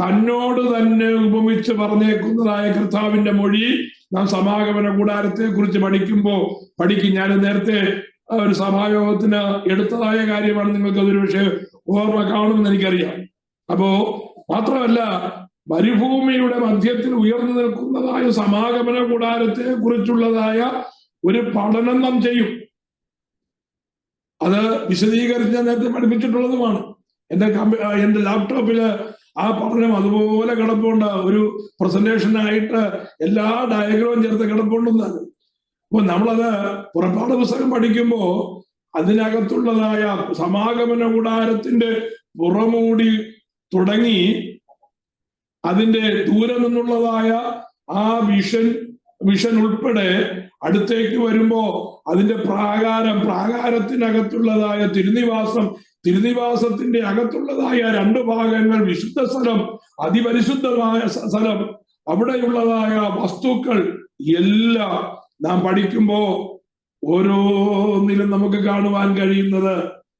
തന്നോട് തന്നെ ഉപമിച്ച് പറഞ്ഞേക്കുന്നതായ കർത്താവിന്റെ മൊഴി നാം സമാഗമന കൂടാരത്തെ കുറിച്ച് പഠിക്കും. ഞാൻ നേരത്തെ ഒരു സഭായോഗത്തിന് എടുത്തതായ കാര്യമാണ്. നിങ്ങൾക്ക് അതൊരു വിഷയം ഓർമ്മ കാണുമെന്ന് എനിക്കറിയാം. അപ്പോ മാത്രമല്ല, മരുഭൂമിയുടെ മധ്യത്തിൽ ഉയർന്നു നിൽക്കുന്നതായ സമാഗമന കൂടാരത്തെ കുറിച്ചുള്ളതായ ഒരു പഠനം നാം ചെയ്യും. അത് വിശദീകരിച്ച് നേരത്തെ പഠിപ്പിച്ചിട്ടുള്ളതുമാണ്. എന്റെ ലാപ്ടോപ്പില് ആ പഠനം അതുപോലെ കിടപ്പുണ്ട്. ഒരു പ്രസന്റേഷനായിട്ട് എല്ലാ ഡയഗ്രവും ചേർത്ത് കിടപ്പുണ്ടെന്നാണ്. അപ്പൊ നമ്മളത് പുറപ്പാട് പുസ്തകം പഠിക്കുമ്പോ അതിനകത്തുള്ളതായ സമാഗമന കൂടാരത്തിന്റെ പുറമൂടി തുടങ്ങി അതിന്റെ ദൂരെ നിന്നുള്ളതായ ആ വിഷൻ ഉൾപ്പെടെ അടുത്തേക്ക് വരുമ്പോ അതിന്റെ പ്രാകാരത്തിനകത്തുള്ളതായ തിരുനിവാസത്തിന്റെ അകത്തുള്ളതായ 2 ഭാഗങ്ങൾ, വിശുദ്ധ സ്ഥലം, അതിപരിശുദ്ധമായ സ്ഥലം, അവിടെയുള്ളതായ വസ്തുക്കൾ എല്ലാം നാം പഠിക്കുമ്പോ ഓരോന്നിലും നമുക്ക് കാണുവാൻ കഴിയുന്നത്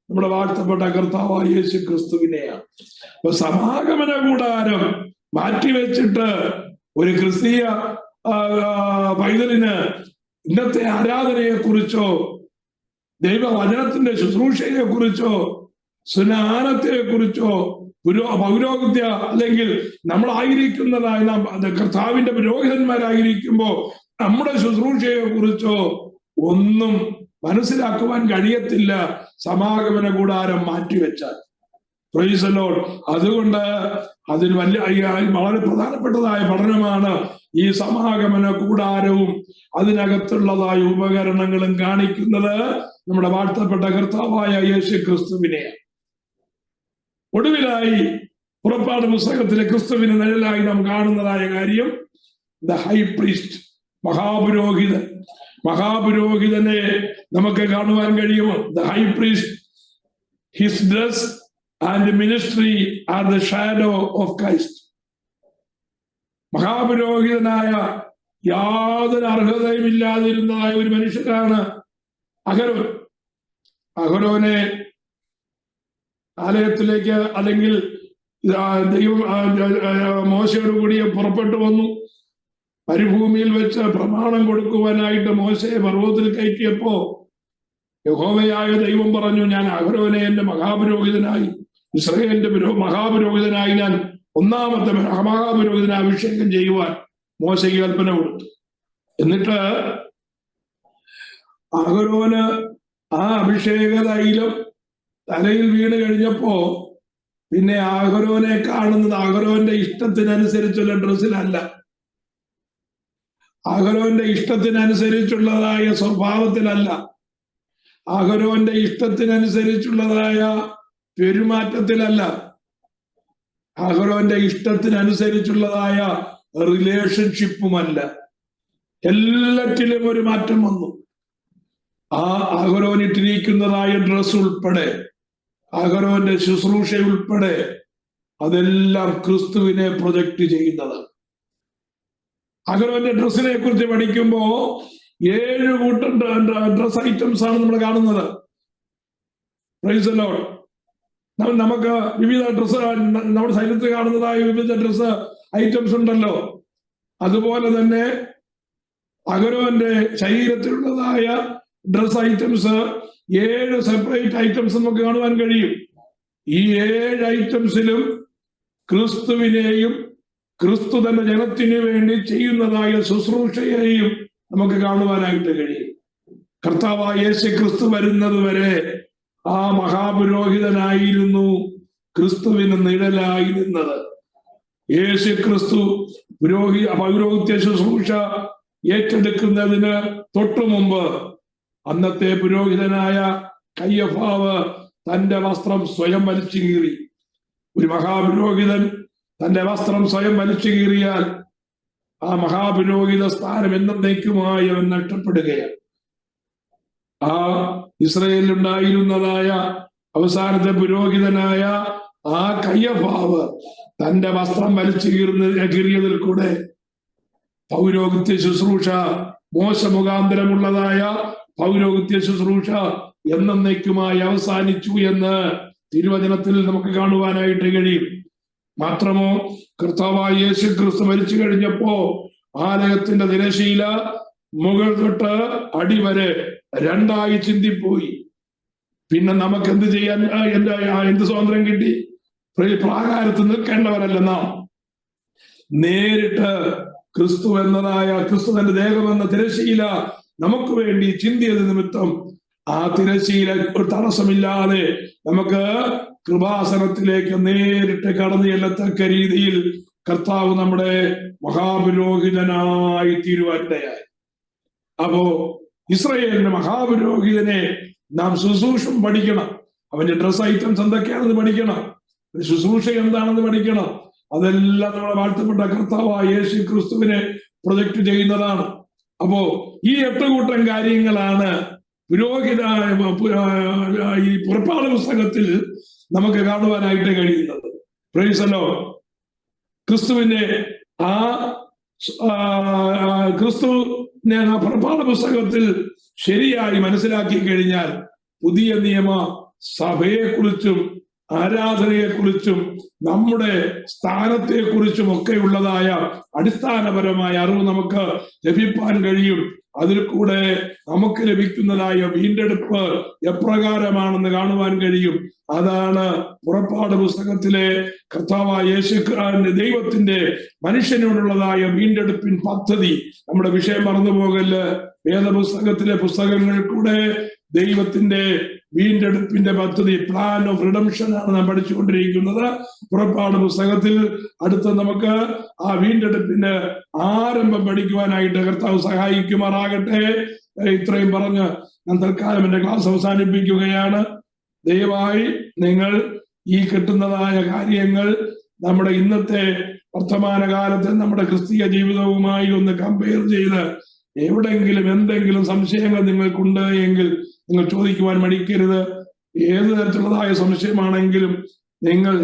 നമ്മുടെ വാഴ്ത്തപ്പെട്ട കർത്താവായ യേശു ക്രിസ്തുവിനെയാണ്. അപ്പൊ സമാഗമന കൂടാരം മാറ്റിവെച്ചിട്ട് ഒരു ക്രിസ്തീയ പൈതലിന് ഇന്നത്തെ ആരാധനയെ കുറിച്ചോ ദൈവവചനത്തിന്റെ ശുശ്രൂഷയെ കുറിച്ചോ സ്നാനത്തെ കുറിച്ചോ പൗരോഹിത്യ അല്ലെങ്കിൽ നമ്മളായിരിക്കുന്നതായ കർത്താവിന്റെ പുരോഹിതന്മാരായിരിക്കുമ്പോ നമ്മുടെ ശുശ്രൂഷയെ കുറിച്ചോ ഒന്നും മനസ്സിലാക്കുവാൻ കഴിയത്തില്ല സമാഗമന കൂടാരം മാറ്റിവെച്ചാൽ. Price the Lord. അതുകൊണ്ട് അതിന് വളരെ പ്രധാനപ്പെട്ടതായ പഠനമാണ് ഈ സമാഗമന കൂടാരവും അതിനകത്തുള്ളതായ ഉപകരണങ്ങളും കാണിക്കുന്നത് നമ്മുടെ വാഴ്ത്തപ്പെട്ട കർത്താവായ യേശു ക്രിസ്തുവിനെയാണ്. ഒടുവിലായി പുറപ്പാട് പുസ്തകത്തിലെ ക്രിസ്തുവിന് നിഴലായി നാം കാണുന്നതായ കാര്യം ദ ഹൈ പ്രീസ്റ്റ്, മഹാപുരോഹിതനെ നമുക്ക് കാണുവാൻ കഴിയുമോ? The high priest, his dress and ministry are the shadow of Christ. മഹാപുരോഹിതനായ യാതൊരു അർഹതയും ഇല്ലാതിരുന്നതായ ഒരു മനുഷ്യനാണ് അഹരോൻ. അഹരോനെ ആലയത്തിലേക്ക് അല്ലെങ്കിൽ ദൈവം മോശയോട് കൂടി പുറപ്പെട്ടു വന്നു. മരുഭൂമിയിൽ വെച്ച് പ്രമാണം കൊടുക്കുവാനായിട്ട് മോശയെ പർവ്വതത്തിൽ കയറ്റിയപ്പോ യഹോവയായ ദൈവം പറഞ്ഞു, ഞാൻ അഹരോനെ എന്റെ മഹാപുരോഹിതനായി, ഇസ്രായേലിന്റെ മഹാപുരോഹിതനായി ഞാൻ ഒന്നാമത്തെ മഹാപുരോഹിതനെ അഭിഷേകം ചെയ്യുവാൻ മോശയ്ക്ക് കൽപ്പന കൊടുത്തു. എന്നിട്ട് അഹരോന് ആ അഭിഷേക തൈലം തലയിൽ വീണ് കഴിഞ്ഞപ്പോ പിന്നെ അഹരോനെ കാണുന്നത് അഹരോന്റെ ഇഷ്ടത്തിനനുസരിച്ചുള്ള ഡ്രസ്സിലല്ല, അഹരോന്റെ ഇഷ്ടത്തിനനുസരിച്ചുള്ളതായ സ്വഭാവത്തിലല്ല, അഹരോന്റെ ഇഷ്ടത്തിനനുസരിച്ചുള്ളതായ പെരുമാറ്റത്തിലല്ല, അഹരോന്റെ ഇഷ്ടത്തിനനുസരിച്ചുള്ളതായ റിലേഷൻഷിപ്പുമല്ല. എല്ലാറ്റിലും ഒരു മാറ്റം വന്നു. ആ അഹരോനിട്ടിരിക്കുന്നതായ ഡ്രസ് ഉൾപ്പെടെ, അഹരോന്റെ ശുശ്രൂഷ ഉൾപ്പെടെ അതെല്ലാം ക്രിസ്തുവിനെ പ്രൊജക്ട് ചെയ്യുന്നത്. അഹരോന്റെ ഡ്രസ്സിനെ കുറിച്ച് പഠിക്കുമ്പോ 7 കൂട്ടം ഡ്രസ് ഐറ്റംസ് ആണ് നമ്മൾ കാണുന്നത്. Price the Lord. നമുക്ക് വിവിധ ഡ്രസ്, നമ്മുടെ ശരീരത്തിൽ കാണുന്നതായ വിവിധ ഡ്രസ് ഐറ്റംസ് ഉണ്ടല്ലോ. അതുപോലെ തന്നെ അഹരോന്റെ ശരീരത്തിലുള്ളതായ ഡ്രസ് ഐറ്റംസ് 7 സെപ്പറേറ്റ് ഐറ്റംസ് നമുക്ക് കാണുവാൻ കഴിയും. ഈ 7 ഐറ്റംസിലും ക്രിസ്തുവിനെയും ക്രിസ്തു തന്റെ ജനത്തിനു വേണ്ടി ചെയ്യുന്നതായ ശുശ്രൂഷയെയും നമുക്ക് കാണുവാനായിട്ട് കഴിയും. കർത്താവായ യേശു ക്രിസ്തു വരുന്നത് വരെ ആ മഹാപുരോഹിതനായിരുന്നു ക്രിസ്തുവിന് നിഴലായിരുന്നത്. യേശു ക്രിസ്തു പൗരോഹിത്യ ശുശ്രൂഷ ഏറ്റെടുക്കുന്നതിന് തൊട്ടു മുമ്പ് അന്നത്തെ പുരോഹിതനായ കയ്യഫാവ് തന്റെ വസ്ത്രം സ്വയം വലിച്ചു കീറി. ഒരു മഹാപുരോഹിതൻ തന്റെ വസ്ത്രം സ്വയം വലിച്ചു കീറിയാൽ ആ മഹാപുരോഹിത സ്ഥാനം എന്നേക്കുമായി അവൻ നഷ്ടപ്പെടുകയാണ്. ആ ഇസ്രയേലിൽ ഉണ്ടായിരുന്നതായ അവസാനത്തെ പുരോഹിതനായ ആ കയ്യഫാവ് തന്റെ വസ്ത്രം വലിച്ചു കീറിയതിൽ കൂടെ പൗരോഹിത്യ ശുശ്രൂഷ, മോശമുഖാന്തരമുള്ളതായ പൗരോഹിത്യ ശുശ്രൂഷ എന്നേക്കുമായി അവസാനിച്ചു എന്ന് തിരുവചനത്തിൽ നമുക്ക് കാണുവാനായിട്ട് കഴിയും. മാത്രമോ കർത്താവായ യേശു ക്രിസ്തു മരിച്ചു കഴിഞ്ഞപ്പോ ആലയത്തിന്റെ തിരശീല മുകൾ തൊട്ട് അടിവരെ 2ആയി ചിന്തിപ്പോയി. പിന്നെ നമുക്ക് എന്ത് ചെയ്യാൻ, എന്ത് സ്വാതന്ത്ര്യം കിട്ടി? പ്രാകാരത്ത് നിൽക്കേണ്ടവരല്ല നാം. നേരിട്ട് ക്രിസ്തു എന്നതായ ക്രിസ്തു തന്റെ ദേഹമെന്ന തിരശീല നമുക്ക് വേണ്ടി ചിന്തിയത് നിമിത്തം ആ തിരശീല ഒരു തടസ്സമില്ലാതെ നമുക്ക് കൃപാസനത്തിലേക്ക് നേരിട്ട് കടന്നു ചെല്ലത്തക്ക രീതിയിൽ കർത്താവ് നമ്മുടെ മഹാപുരോഹിതനായി തീരുവാനിടയായി. അപ്പോ ഇസ്രായേലിന്റെ മഹാപുരോഹിതനെ നാം ശുശ്രൂഷം പഠിക്കണം. അവന്റെ ഡ്രസ് ഐറ്റംസ് എന്തൊക്കെയാണെന്ന് പഠിക്കണം, ശുശ്രൂഷ എന്താണെന്ന് പഠിക്കണം. അതെല്ലാം നമ്മളെ വാഴ്ത്തപ്പെട്ട കർത്താവായ യേശു ക്രിസ്തുവിനെ പ്രൊജക്ട് ചെയ്യുന്നതാണ്. അപ്പോ ഈ 8 കൂട്ടം കാര്യങ്ങളാണ് ഈ പുറപ്പാട് പുസ്തകത്തിൽ നമുക്ക് കാണുവാനായിട്ട് കഴിയുന്നത്. Price the Lord. ക്രിസ്തുവിനെ ക്രിസ്തുവിനെ പുറപ്പാട് പുസ്തകത്തിൽ ശരിയായി മനസ്സിലാക്കി കഴിഞ്ഞാൽ പുതിയ നിയമ സഭയെക്കുറിച്ചും ആരാധനയെക്കുറിച്ചും നമ്മുടെ സ്ഥാനത്തെക്കുറിച്ചും ഒക്കെ ഉള്ളതായ അടിസ്ഥാനപരമായ അറിവ് നമുക്ക് ലഭിക്കാൻ കഴിയും. അതിൽ കൂടെ നമുക്ക് ലഭിക്കുന്നതായ വീണ്ടെടുപ്പ് എപ്രകാരമാണെന്ന് കാണുവാൻ കഴിയും. അതാണ് പുറപ്പാട് പുസ്തകത്തിലെ കർത്താവായ യേശു ദൈവത്തിന്റെ മനുഷ്യനോടുള്ളതായ വീണ്ടെടുപ്പിൻ പദ്ധതി. നമ്മുടെ വിഷയം മറന്നുപോകല്. വേദപുസ്തകത്തിലെ പുസ്തകങ്ങൾ കൂടെ ദൈവത്തിന്റെ വീണ്ടെടുപ്പിന്റെ പദ്ധതി, പ്ലാൻ ഓഫ് റിഡംഷൻ ആണ് നാം പഠിച്ചുകൊണ്ടിരിക്കുന്നത്. പുറപ്പാട് പുസ്തകത്തിൽ അടുത്ത് നമുക്ക് ആ വീണ്ടെടുപ്പിന്റെ ആരംഭം പഠിക്കുവാനായിട്ട് കർത്താവ് സഹായിക്കുമാറാകട്ടെ. ഇത്രയും പറഞ്ഞ് ഞാൻ തൽക്കാലം എന്റെ ക്ലാസ് അവസാനിപ്പിക്കുകയാണ്. ദയവായി നിങ്ങൾ ഈ കിട്ടുന്നതായ കാര്യങ്ങൾ നമ്മുടെ ഇന്നത്തെ വർത്തമാനകാലത്തെ നമ്മുടെ ക്രിസ്തീയ ജീവിതവുമായി ഒന്ന് കമ്പയർ ചെയ്ത് എവിടെങ്കിലും എന്തെങ്കിലും സംശയങ്ങൾ നിങ്ങൾക്കുണ്ട് എങ്കിൽ നിങ്ങൾ ചോദിക്കുവാൻ മടിക്കരുത്. ഏത് തരത്തിലുള്ളതായ സംശയമാണെങ്കിലും നിങ്ങൾ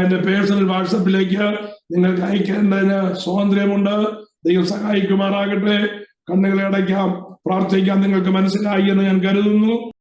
എന്റെ പേഴ്സണൽ വാട്സപ്പിലേക്ക് നിങ്ങൾക്ക് അയക്കേണ്ടതിന് സ്വാതന്ത്ര്യമുണ്ട്. ദൈവം സഹായിക്കുമാറാകട്ടെ. കണ്ണുകളെ അടയ്ക്കാം, പ്രാർത്ഥിക്കാം. നിങ്ങൾക്ക് മനസ്സിലായി എന്ന് ഞാൻ കരുതുന്നു.